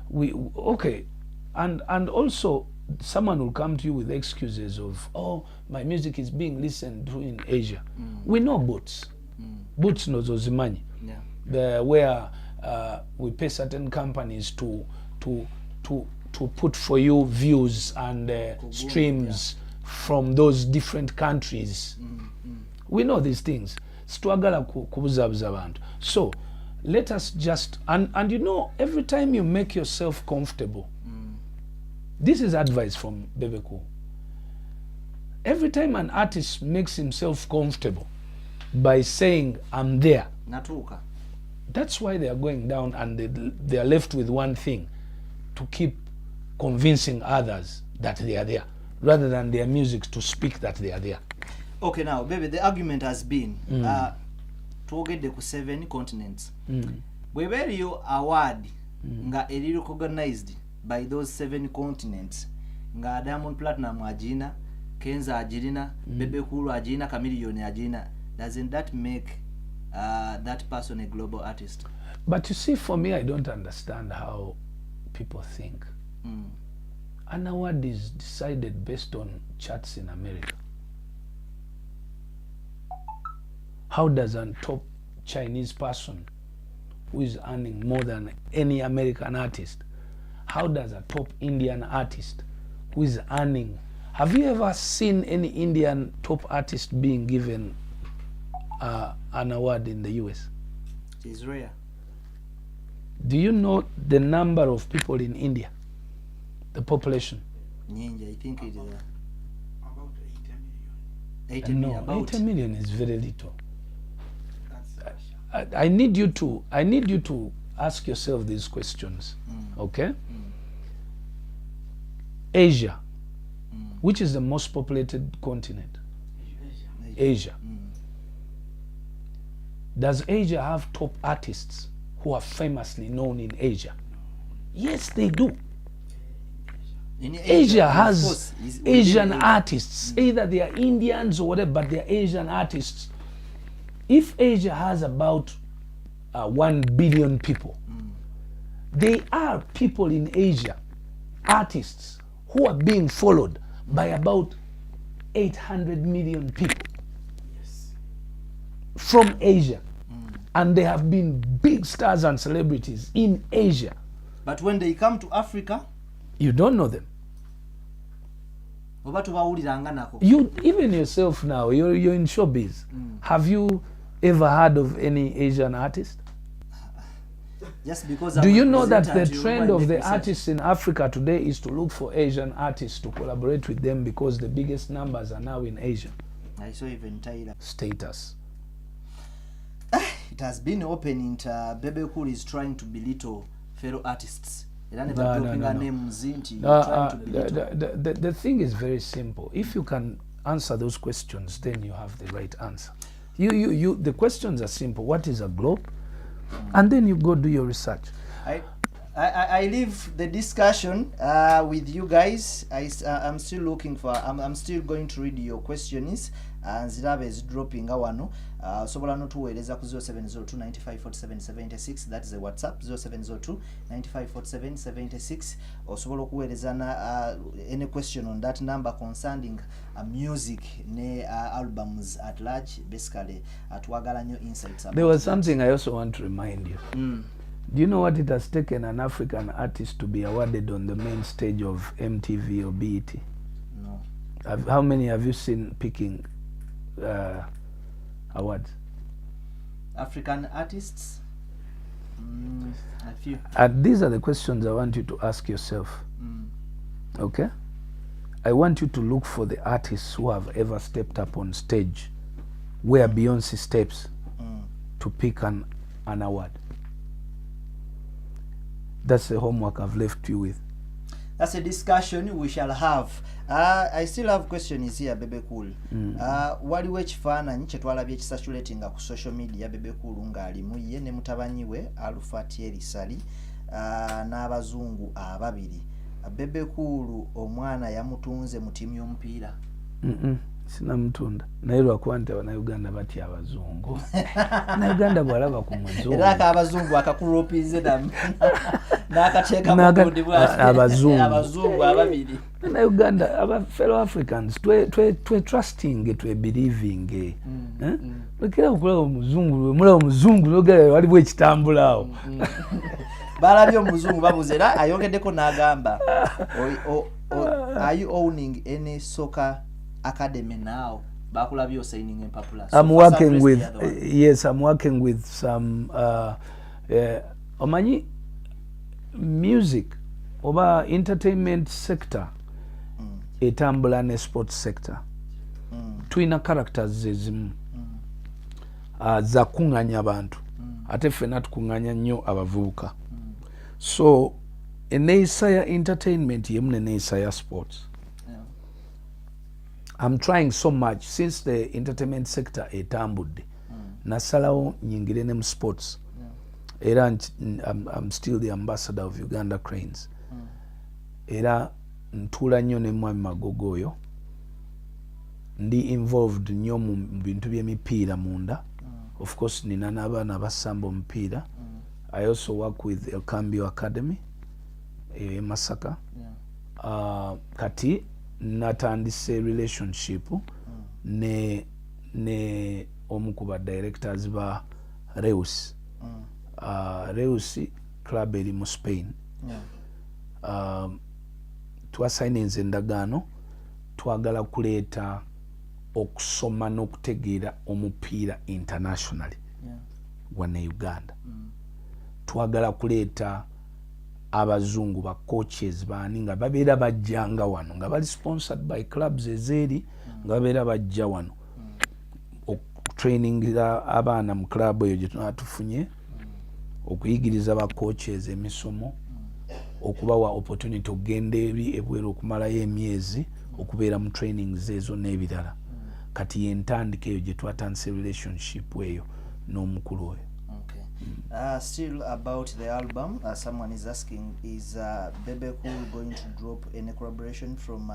we okay, and also someone will come to you with excuses of, oh, my music is being listened to in Asia. We know Boots. Boots knows Ozimanyi. Where we pay certain companies to put for you views and streams from those different countries. We know these things. So let us just, and you know, every time you make yourself comfortable, this is advice from Bebe Cool. Every time an artist makes himself comfortable by saying, I'm there, Natuka. That's why they are going down, and they are left with one thing, to keep convincing others that they are there, rather than their music to speak that they are there. Okay, now, baby, the argument has been to get the 7 continents. We were you award nga eri recognized by those 7 continents. Nga Diamond Platinum ajina, Kenza ajina, Bebe Cool ajina, Chameleone ajina. Doesn't that make that person a global artist? But you see, for me, I don't understand how people think. An award is decided based on charts in America. How does a top Chinese person who is earning more than any American artist, how does a top Indian artist who is earning, have you ever seen any Indian top artist being given an award in the US? It is rare. Do you know the number of people in India? The population? I think it is about 80 million. No, 80 million is very little. That's I need you to ask yourself these questions. Okay? Asia, which is the most populated continent? Asia. Does Asia have top artists who are famously known in Asia? Yes, they do. In Asia of has course, is Asian within artists. Either they are Indians or whatever, but they are Asian artists. If Asia has about 1 billion people, there are people in Asia, artists, who are being followed by about 800 million people from Asia. And they have been big stars and celebrities in Asia. But when they come to Africa, You don't know them. oba tubawuliranga nako. You, even yourself now, you're in showbiz. Have you ever heard of any Asian artist? Just because Do I'm you a know that presenter the and you trend want of to the make research? artists in Africa today is to look for Asian artists to collaborate with them, because the biggest numbers are now in Asia? I saw even Tyler. Status. It has been open into Bebe Cool is trying to belittle fellow artists. No. The thing is very simple. If you can answer those questions, then you have the right answer. The questions are simple. What is a globe? And then you go do your research. I leave the discussion with you guys. I'm still looking for. I'm still going to read your questions. Nzirabe is dropping wano. Sobola notuweereza ku 0702 954776. That is the WhatsApp 0702 954776. Osobola okuweereza any question on that number concerning music ne albums at large. Basically, twagala nyo insights about There was that. something I also want to remind you. Do you know what it has taken an African artist to be awarded on the main stage of MTV or BET? No. How many have you seen picking awards? African artists? A few. And these are the questions I want you to ask yourself. Okay? I want you to look for the artists who have ever stepped up on stage where Beyonce steps to pick an award. That's the homework I've left you with. That's a discussion we shall have. I still have questions here, Bebe Cool. Waliwo ekifaananyi kye twalabye ekisatulatinga ku social media Bebe Cool ng'alimu ye ne mutabanyi we Alpha Thierry Sali n'abazungu ababiri. Bebe Cool omwana yamutunze mu ttiimu y'omupiira. Sinamutunda naye lwakuba nti Abannayuganda batya abazungu. Nayuganda bw'alaba ku muzungu. Era abazungu akakuropize N'akateeka mu bundi bw'ate. Abazungu ababiri. Na Uganda, our fellow Africans, twe trusting, twe believing. Lekera okulaba omuzungu, mulaba omuzungu n'ogera waliwo ekitambula awo. Balabye omuzungu babuzera ayongeddeko n'agamba are you owning any soccer academy now? Bakulabye signing in popular. I'm working with I'm working with some omanyi music oba entertainment sector etambula ne sports sector. Tuina characters ezimu za kunganya abantu ate ffenna tukunganya nnyo abavubuka. So eneeyisa ya entertainment yemu neneeyisa ya sports. I'm trying so much since the entertainment sector etambudde nasalawo nyingire ne mu sports. Era I'm still the ambassador of Uganda Cranes. Era ntuula nnyo ne Mwami Magogo oyo. Ndi involved nnyo mu bintu by'emipiira munda. Of course nina n'abaana abasamba omupiira. I also work with El Cambio Academy Masaka. Kati natandise relationship ne omu ku ba directors ba Reus. Reus club eri mu Spain. Twasaininze endagaano twagala kuleeta okusoma n'okutegeera omupiira internationally wane Uganda. Twagala kuleeta abazungu ba coaches baani nga babeera bajjanga wano nga bali sponsored by clubs ezeeri nga babeera bajja wano trainingira abaana mu club eyo gye tunatufunye okuyigiriza ba coaches emisomo okubawa opportunity okugenda eri ebweru okumalayo emyezi okubeera mu trainings ezo n'ebirala. Kati yentandika eyo gye twatandise relationship eyo n'omukulu oyo. Still about the album, someone is asking, is Bebe Cool going to drop any collaboration from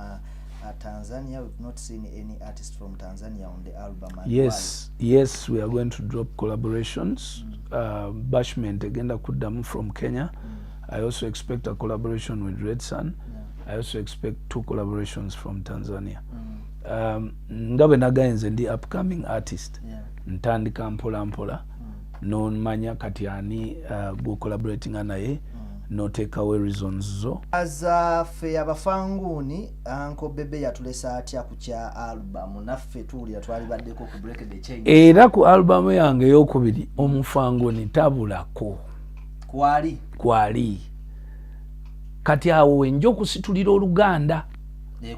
Tanzania? We've not seen any artist from Tanzania on the album. Yes, yes, we are going to drop collaborations. Bashment agenda kuddamu from Kenya. I also expect a collaboration with Red Sun. I also expect 2 collaborations from Tanzania. Ngabe nagayenze ndi upcoming artist. Ntandika mpola mpola. No manya kati ani go collaborating naye no take away reasons zo. As fe abafanguni Uncle Bebe yatulesa atya ku kya album naffe tuli yatwali baddeko ku break the chain. Era ku album yange eyokubiri omufanguni tabulako. Kwali. Kati awo wenjo okusitulira Oluganda.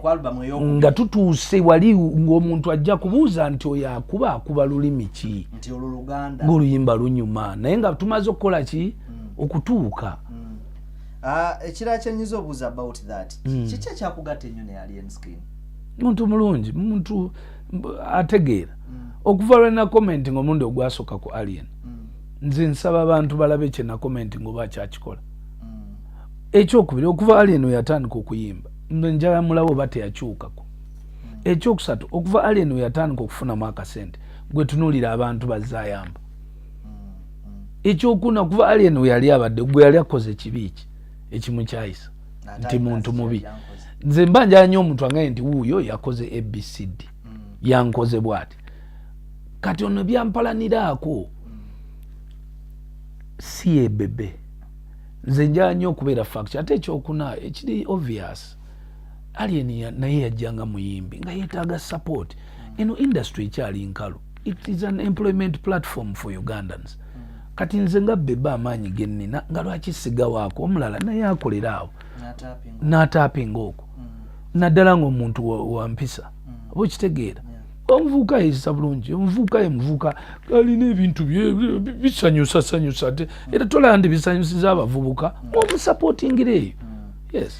Ku album eyokubiri. Nga tutuuse wali ng'omuntu ajja kubuuza nti oyo akuba lulimi ki? Nti Oluganda. Ng'oluyimba lunyuma. Naye nga tumaze okukola ki? Okutuuka. Ekira kyenyiza obuuza about that. Kiki ekyakugatta ennyo ne Alien Skin? Muntu mulungi, muntu ategeera. Okuva lwe na commenting omundi ogwasooka ku Alien. Nze nsaba abantu balabe kye na commenting oba kyakikola. Ekyokubiri okuva Alien we yatandika okuyimba. Njala mulabo bate yakyukako. Ekyokusatu okuva Alien we yatandika okufunamu akasente. Gwe tunuulira abantu bazaayamba. Ekyokuna kuva Alien we yali abadde gwe yali akoze kibiiki ekimu kyayisa nti muntu mubi. Nze mbanja nnyo omuntu angaye nti wuuyo yakoze ABCD yankoze bwati. Kati ono byampalaniraako si Bebe. Nze njala nnyo okubeera fact ate ekyokuna ekiri obvious. Alien naye yajjanga muyimbi nga yeetaaga support. Eno industry ekyali nkalu. It is an employment platform for Ugandans. Kati nze nga Bebe amaanyi ge nnina nga lwaki sigawaako omulala naye akolera awo n'ataapinga okwo. Naddala ng'omuntu wa mpisa oba okitegeera. Omuvubuka yeyisa bulungi, omuvubuka ye muvubuka alina ebintu bisanyusa ate era tolaba nti bisanyusiza abavubuka omusapootingira eyo. Yes.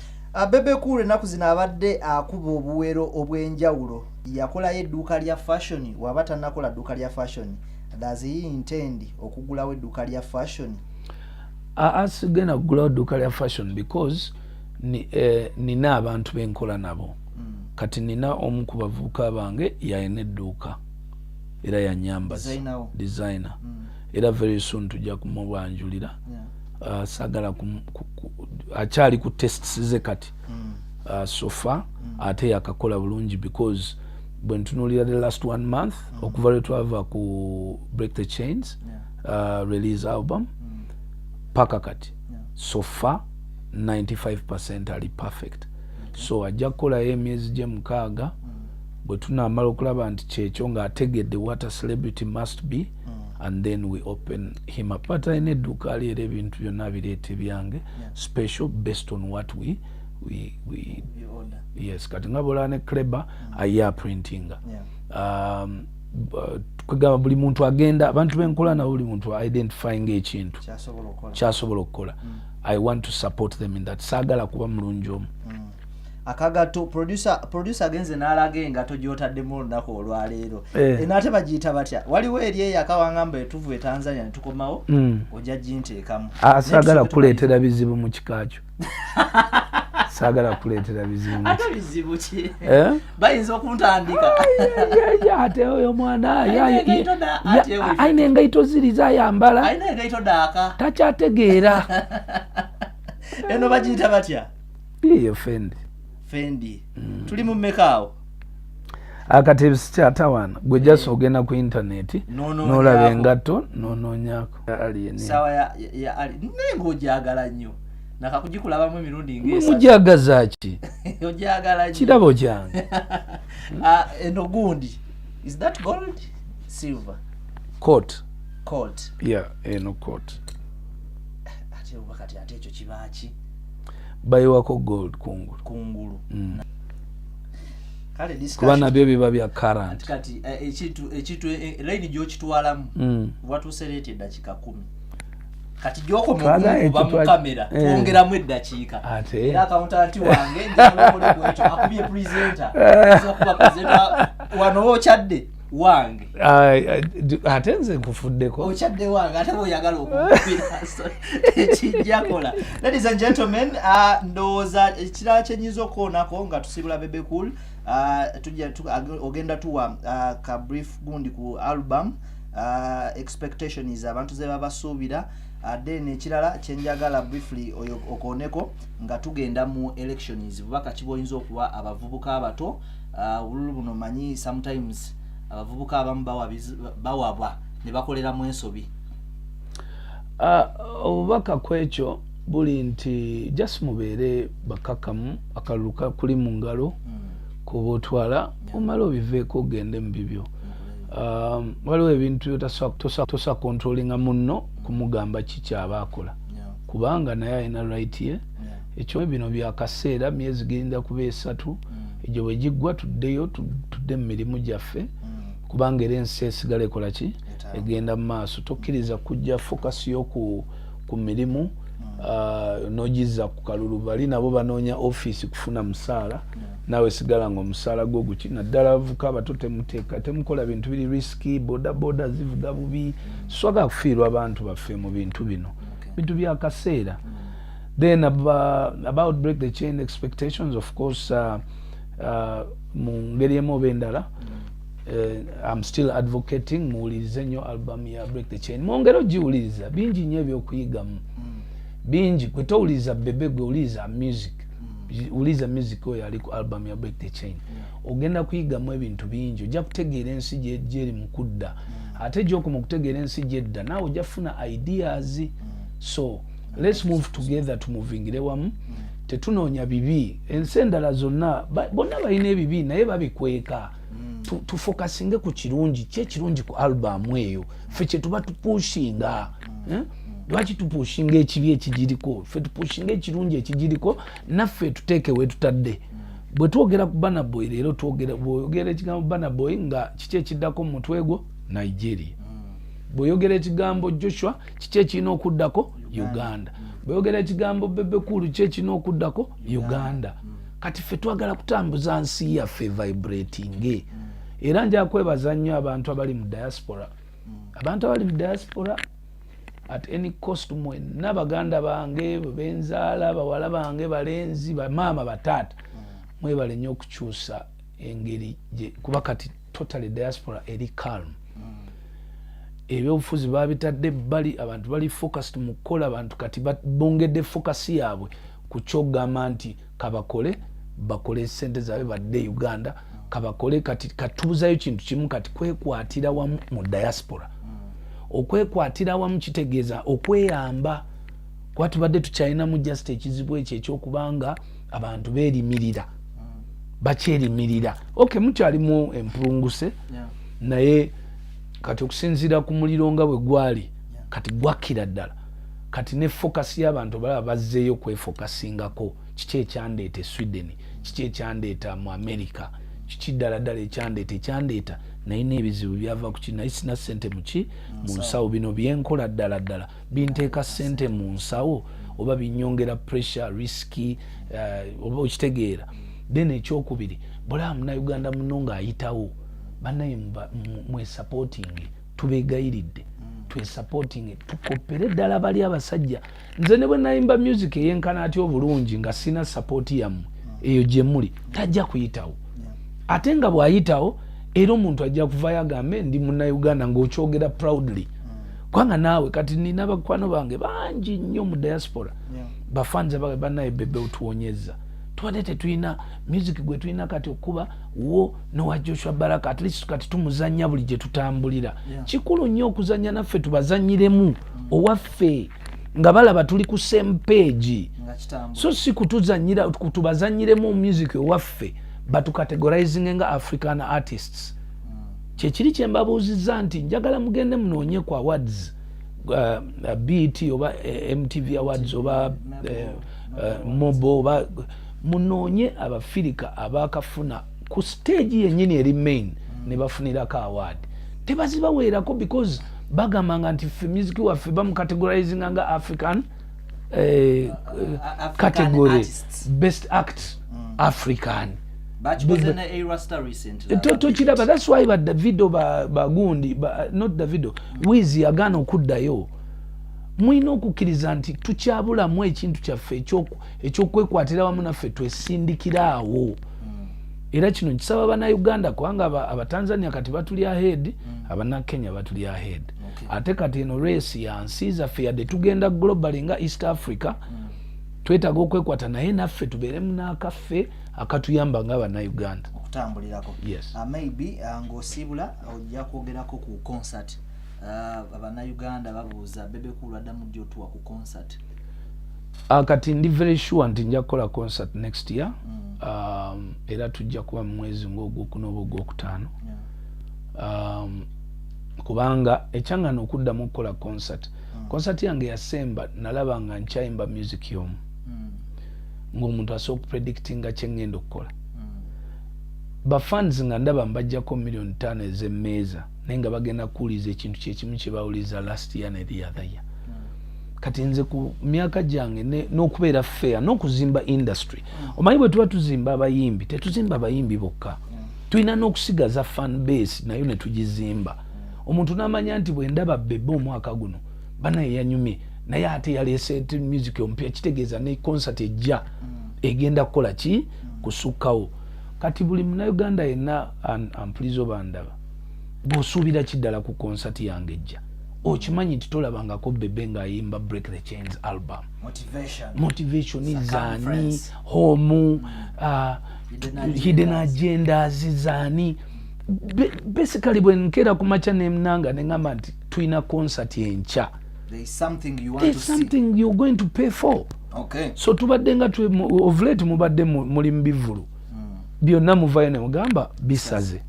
Bebe Cool ennaku zino abadde akuba obuwero obw'enjawulo. Yakolayo edduuka lya fashion waba tannakola dduuka lya fashion. Does he intend okugulawo edduuka lya fashion? Asigenda kugulawo edduuka lya fashion because nina abantu benkola nabo. Kati nina omu ku bavubuka bange yalina edduuka era yanyambaza designer. Era very soon tujja kumubwanjulira sagala achali ku tests ze kati so far ate yakakola bulungi because when tunulira the last 1 month okuva lwe twava ku Break the Chains release album paka kati so far 95% ali perfect so ajja kukolayo emyezi gye 6 bwe tunamala okulaba nti kyekyo ng'ategedde what a celebrity must be and then we open him up but ayina edduuka ali era ebintu byonna bireete byange special based on what we yes kati nga bola ne Kleba aya printinga kwegamba buli muntu agenda abantu benkola na buli muntu identifying ekintu kyasobola okukola I want to support them in that sagala kuba mulungi omu akagato producer agenze n'alaga engato gy'otaddemu olunaku olwaleero enaate bagiyita batya waliwo eri eyo akawangamba etuvuye Tanzania netukomawo ojja ginteekamu sagala kuleetera bizibu mu kikakyo sagala kuleetera bizibu ate bizibu ki bayinza okuntandika ate oyo mwana ayina engaito ziri zayambala ayina engaito daaka takyategeera eno bagiyita batya iyo fendi tuli mu mmekaawo akati sikyatawana gwe jasa ogenda ku internet n'olaba engato n'onoonyako sawa naye ng'ogyagala nnyo nakakugikulabamu emirundi ng'esa mujagaza ki ogyagala nnyo kirabo kyange eno gundi is that gold silver coat yeah eno coat ate wakati ate ekyo kibaki bayiwako gold kungulu kale discussion kuba nabyo biba bya current kati ekitu line gy'okitwalamu watusereete eddakiika 10 kati gy'okoma okuba mu kamera twongeramu eddakiika era accountant wange njagala bwekyo akubye presenter okuba presenter wano okyadde wange ate nze nkufuddeko okyadde wange ate oyagala okukubira ekijjakola ladies and gentlemen ndowooza ekirala kyenyiza okuonako nga tusibula Bebe Cool ogenda tuwa ka brief gundi ku album expectations abantu ze babasuubira then ekirala kyenjagala briefly okooneko nga tugenda mu elections bubaka kiboyinza okuwa abavubuka abato bululu buno manyi sometimes abavubuka abamu bawabwa ne bakoleramu ensobi obubaka kwekyo buli nti just mubeere bakakamu akaluka kuli mu ngalo kuba otwala omala obiveeko ogende mu bibyo waliwo ebintu tosa controllinga munno kumugamba kikyaba akola kubanga naye alina right ye ekyo bino byakaseera myezi genda kuba 3 egyo bwe giggwa tuddeyo tudde mu mirimu gyaffe kubanga era ensi esigala ekola ki egenda mu maaso tokkiriza kujja focus yo ku mirimu nogiza ku kalulu bali nabo banoonya office kufuna musaala nawe sigala nga omusaala gwo guki naddala avuka abato temukola bintu biri risky boda zivuga bubi swaga kufiirwa abantu baffe mu bintu bino bintu byakaseera then about Break the Chain expectations of course mu ngeri emu oba endala I'm still advocating muwulirize nnyo album ya Break the Chain mwongere ogiwuliriza bingi nnyo ebyokuyigamu bingi kwe towuliriza Bebe gwe wuliriza music uliza music oyo ali ku album ya Break the Chain ogenda kuyigamu ebintu bingi ojja kutegeera ensi gyeri mu kudda ate gy'okoma okutegeera ensi gyedda naawe ojja kufuna ideas so let's move together tumuvingire wamu tetunoonya bibi ensi endala zonna bonna balina ebibi naye babikweka tufokasinge ku kirungi kyekirungi ku album eyo ffe kyetuba tupushinga lwaki tupushinga ekibi ekigiriko ffe tupushinga ekirungi ekigiriko naffe tuteeke wetutadde bwe twogera ku Burna Boy leero bw'oyogera ekigambo Burna Boy nga kiki ekiddako mu mutwe gwo Nigeria bw'oyogera ekigambo Joshua kiki ekirina okuddako Uganda bw'oyogera ekigambo Bebe Cool kiki ekirina okuddako Uganda kati ffe twagala kutambuza nsi yaffe vibrating era nja kwebaza nnyo abantu abali mu diaspora at any cost mwenna baganda bange benzaala bawala bange balenzi bamaama bataata mwebale nnyo okukyusa engeri kuba kati totally diaspora eri calm ebyobufuzi babitadde bali abantu bali focused mu kukola abantu kati bongedde focus yaabwe ku kyogamba nti bakole sente zaabwe badde Uganda kabakole kati katuuzayo kintu kimu kati kwekwatira wamu mu diaspora okwekwatira wamu kitegeeza okweyamba kuba tubadde tukyalina mu just ekizibu ekyo ekyokubanga abantu beerimirira bakyerimirira mukyalimu empulunguse naye kati okusinziira ku muliro nga bwe gwali kati gwakira ddala kati ne focus y'abantu balaba bazzeeyo kwefocusingako kiki ekyandeeta Sweden kiki ekyandeeta mu America kiki ddala ekyandeeta naye n'ebizibu byava ku kino naye sina ssente mu nsawo bino byenkola ddala binteeka ssente mu nsawo oba binyongera pressure riski oba okitegeera then ekyokubiri bwolaba Munnayuganda muno ng'ayitawo bannaye mwesupporting tubeegayiridde twesupporting tukopere ddala bali abasajja nze ne bwe nayimba music eyenkana ati obulungi nga sina support yammwe eyo gye muli tajja kuyitawo ate nga bw'ayitawo era omuntu ajja kuvayo agambe ndi Munnayuganda ng'okyogera proudly kubanga naawe kati nina bakwano bange bangi nnyo mu diaspora bafanze bannaye Bebe otuwonyezza tubadde tetulina music gwe tulina kati okuba wo nowa Joshua Baraka at least kati tumuzannya buli gye tutambulira kikulu nnyo okuzannya naffe tubazanyiremu owaffe nga balaba tuli ku same page so si kutuzanyira kutubazanyiremu music owaffe batucategorizing nga African artists kyekiri kyembabuuzizza nti njagala mugende munoonye ku awards BET oba MTV awards oba Mobo oba munoonye abafirika abakafuna ku stage yennyini eri main ne bafunirako award tebazibaweerako because bagambanga nti ffe music waffe bamucategorizing nga African category artists. Best act African Tochiraba, that's why Davido bagundi not Davido Wizi agana okuddayo mwina okukkiriza nti tukyabulamu ekintu kyaffe ekyokwekwatira wamu naffe twesindikira awo era kino nkisaba Bannayuganda kubanga Abatanzania kati batuli ahead Abannakenya batuli ahead ate kati eno race ya nsi zaffe yadde tugenda global nga East Africa twetaaga okwekwata naye naffe tubeeremu n'akaffe akatuyamba nga Bannayuganda okutambulirako. Yes. Maybe ng'osiibula ojja kwogerako ku concert. Abannayuganda babuuza Bebe Cool addamu ddi otuwa ku concert? Kati ndi very sure nti nja kukola concert next year. Era tujja kuba mu mwezi ng'ogwokuna oba ogwokutaano. Kubanga ekyangana okuddamu okukola concert. Concert yange yasemba nalaba nga nkyayimba music y'omu. Ng'omuntu asobola okupredictinga kye ngenda okukola. Bafans nga ndaba mbajjako $5,000,000 ez'emmeeza naye nga bagenda kuwuliza ekintu kyekimu kye bawuliza last year ne the other year. Kati nze ku myaka gyange n'okubeera fair n'okuzimba industry. Omanyi bwe tuba tuzimba abayimbi tetuzimba abayimbi bokka. Tulina n'okusigaza fan base nayo ne tugizimba. Omuntu n'amanya nti bwe ndaba Bebe omwaka guno banaye yanyumye naye ate yaleese music ompya kitegeeza ne concert ejja egenda kukola ki kusukkawo. Kati buli Munnayuganda yenna ampuliza oba ndaba bw'osuubira kiddala ku concert yange ejja okimanyi nti tolabangako Bebe ng'ayimba Break the Chains album motivation zaani home hidden agendas zaani basically bwe nkeera ku makya n'emnanga ne ngamba nti tulina concert enkya. There is something you want There's to something see. you're going to pay for. Okay. So tubadde nga of late mubadde muli mbivulu. Byonna muvayo ne mugamba bisaze.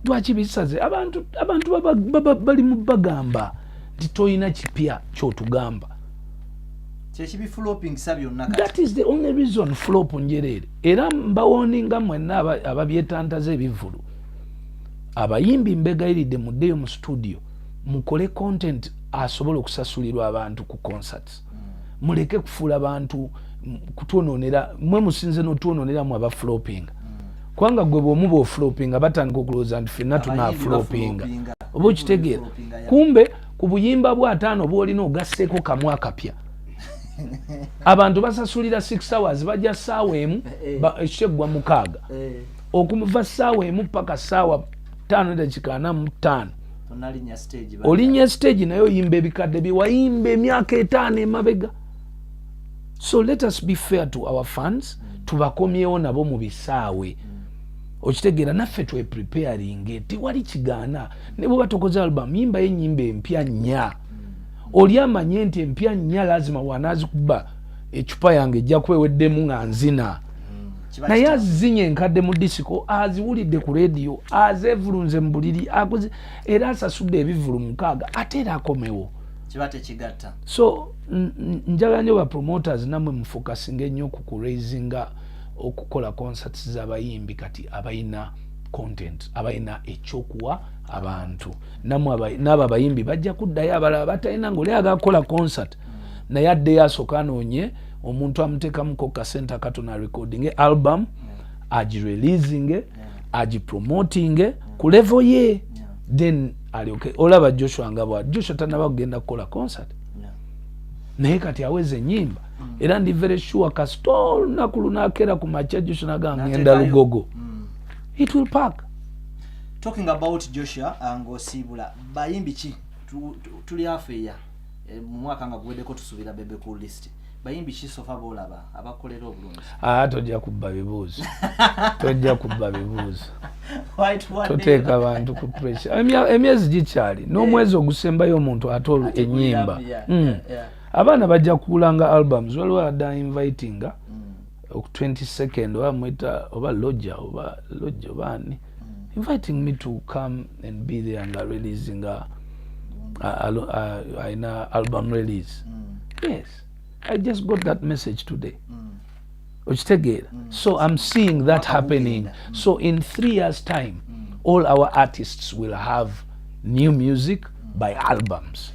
Lwaki bisaze? Abantu bali mu bagamba nti toyina kipya kyotugamba. That is the only reason flop njerere. Era mbawoninga mwenna ababyetantaze ebivulu. Abayimbi mbegayiridde muddeyo mu studio mukole content asobola okusasulirwa abantu ku concerts. Muleke kufuula abantu kutwononera mwe musinze n'otwononera mu abafloping. Kwanga gwe bw'omuba oflopinga batandika okulowooza nti ffenna tuna flopinga. Oba okitegeera. Kumbe ku buyimba bwa 5 bw'olina ogasseeko kamu akapya. Abantu basasulira 6 hours bajja ssaawa emu ekiteggwa 6. Okuva ssaawa emu paka ssaawa 5:45 olinya stage nayo yimba ebikadde biwayimba emyaka 5 emabega. So let us be fair to our fans. Tubakomyewo nabo mu bisaawe. Okitegeera naffe twe preparing tewali kigaana ne bwe batokoza album yimba enyimba empya nnya. Oli amanye nti empya nnya lazima wanazikuba ecupa yange ejja kweweddemu nga nzina. Naye azinye enkadde mu disiko aziwulidde ku radio azevulunze mu buliri era asasudde ebivulu 6 ate era akomewo. So njagala nnyo ba promoters namwe mufokasinga ennyo ku raisinga okukola concerts z'abayimbi kati abayina content abayina ekyokuwa abantu namwe n'abo abayimbi bajja kuddayo abalala batalina ng'oli agakola concert naye addeyo asooka anoonye omuntu amuteekamuko kasente akatona recording album agireleasing agipromoting ku level ye then alioke olaba Joshua ngabwa Joshua tanaba kugenda kukola concert naye kati aweze ennyimba era ndi very sure kasitol nakulunakera ku macha Joshua nagangenda Lugogo it will pack. Talking about Joshua ng'osiibula bayimbi ki tuli afeeya mu mwaka nga guweddeko tusuubira Bebe ku list bayimbi ki sofa bolaba abakolera obulungi? Tojja kubba bibuuzo tojja kubba bibuuzo toteeka abantu ku pressure. Emyezi gikyali n'omwezi ogusembayo omuntu atola ennyimba abaana bajja kukulanga albums waliwo adda invitinga ku 22nd wamwita oba lodja ani inviting me to come and be there and releasing album release. Yes, I just got that message today. So I'm seeing that happening. So in 3 years time all our artists will have new music by albums.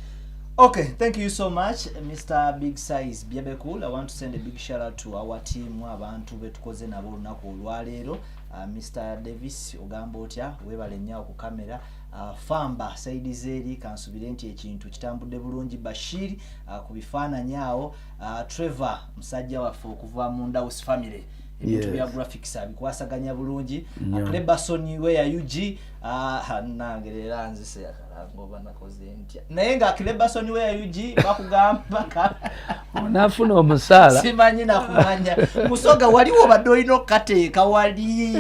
Okay, thank you so much, Mr. Big Size Bebe Cool. I want to send a big shout out to our team abantu betukoze nabo lunaku olwaleero. Mr. Davis ogamba otya webale nnyo ku kamera. Famba Saidi Zeri kansubire nti ekintu kitambudde bulungi. Bashir ku bifaananyi awo. Trevor musajja waffe okuva mu Ndawus family. Ebintu bya graphics abikwasaganya bulungi. Cleberson where UG nangerera nzise ngoba nakoze ntya naye nga Cleberson where UG bakugamba onafuna omusala simanyi nakumanya musoga waliwo badoino kateeka wali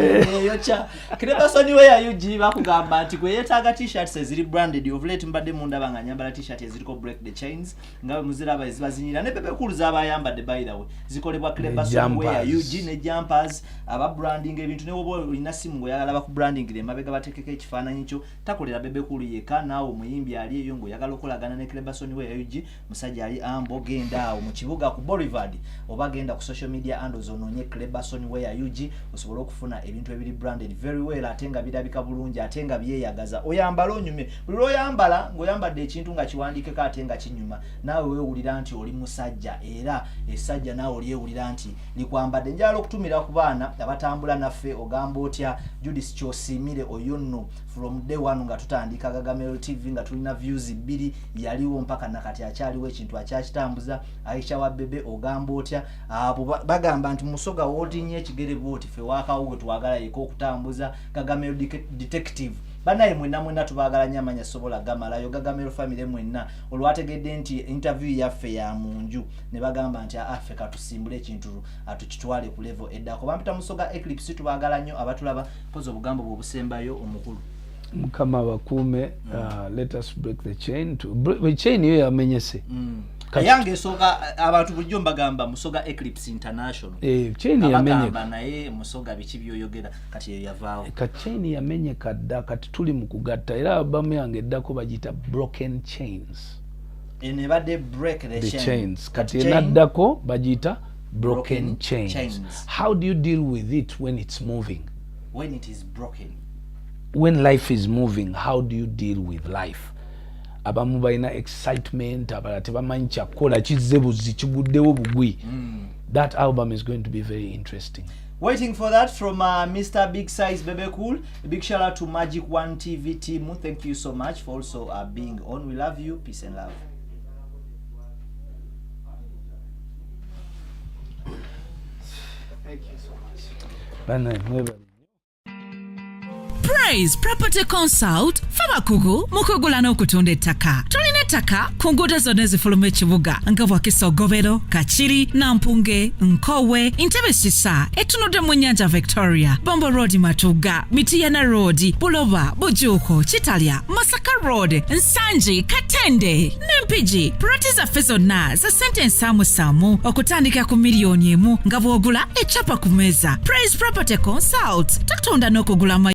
yocha Cleberson where UG bakugamba nti gwe yetaaga t-shirts eziri branded of late mbadde munda banganyambala t-shirt eziriko break the chains nga muziraba ezibazinyira ne Bebe Cool z'abayambadde by the way zikolebwa Cleberson where UG ne jumpers aba branding ebintu ne wobo olina simu ngoyagala baku branding le mabega batekeke ekifaananyi kyo takolera Bebe Cool yeka naawo muyimbi ali eyo ngoyagala okolagana ne Cleberson where UG musajja ali ambo genda awo mu kibuga ku Boulevard oba genda ku social media handles ononye Cleberson where UG osobola okufuna ebintu ebiri branded very well atenga birabika bulungi atenga byeyagaza oyambala onyume buli oyambala ngoyambadde ekintu nga kiwandikeko atenga kinyuma naawe weewulira nti oli musajja era esajja naawe olyewulira nti likwambadde njalo okutumira ku baana abatambula naffe ogamba otya Judith Kyosimire oyonno from day one nga tutandika Gagamero TV nga tulina views 2 yaliwo mpaka nakati akyaliwo ekintu akyakitambuza Aisha wa Bebe ogamba otya abo bagamba nti musoga wodinye ekigere bwoti fe wakawo twagala yeko okutambuza Gagamero detective banaye mwenna tubagala nyamanya sobola gamalayo Gagamero family mwenna olwategedde nti interview yaffe ya munju ne bagamba nti affe katusimbule ekintu atukitwale ku level eddako bampita musoga Eclipse tubagala nnyo abatulaba pozo obugambo bwobusembayo omukulu mukama bakume let us break the chain the chain yo yamenyese kayange soga abantu bujjo mbagamba musoga Eclipse International chain yamenyeka naye musoga biki byoyogera kati yo yavaawo ka chain yamenyeka dda kati tuli mu kugatta era abamu yange eddako bagita broken chains ene badde break the chains kati enaddako bagita broken chains. How do you deal with it when it's moving? When it is broken. When life is moving, how do you deal with life? Abamu balina excitement, abalala tebamanyi kyakola kizze buzi kiguddewo bugwi. That album is going to be very interesting. Waiting for that from Mr. Big Size Bebe Cool. A big shout out to Magic One TV team. Thank you so much for also being on. We love you. Peace and love. Thank you so much. Praise Property Consult fabakugu mukugula n'okutunda ettaka. Tulina ettaka ku nguudo zonna ezifuluma ekibuga nga Bwakisogobero, Kachiri, Nampunge, Nkowe, Entebbe Sisa, etunudde mu nnyanja Victoria, Bombo Road Matuga, Mityana Road, Buloba, Bujuuko, Kitalya, Masaka Road, Nsanji, Katende, n'Empigi. Proti zaffe zonna za ssente ensaamusaamu okutandika ku miliyoni 1 nga bw'ogula eccapa ku mmeeza. Praise Property Consult tutunda n'okugula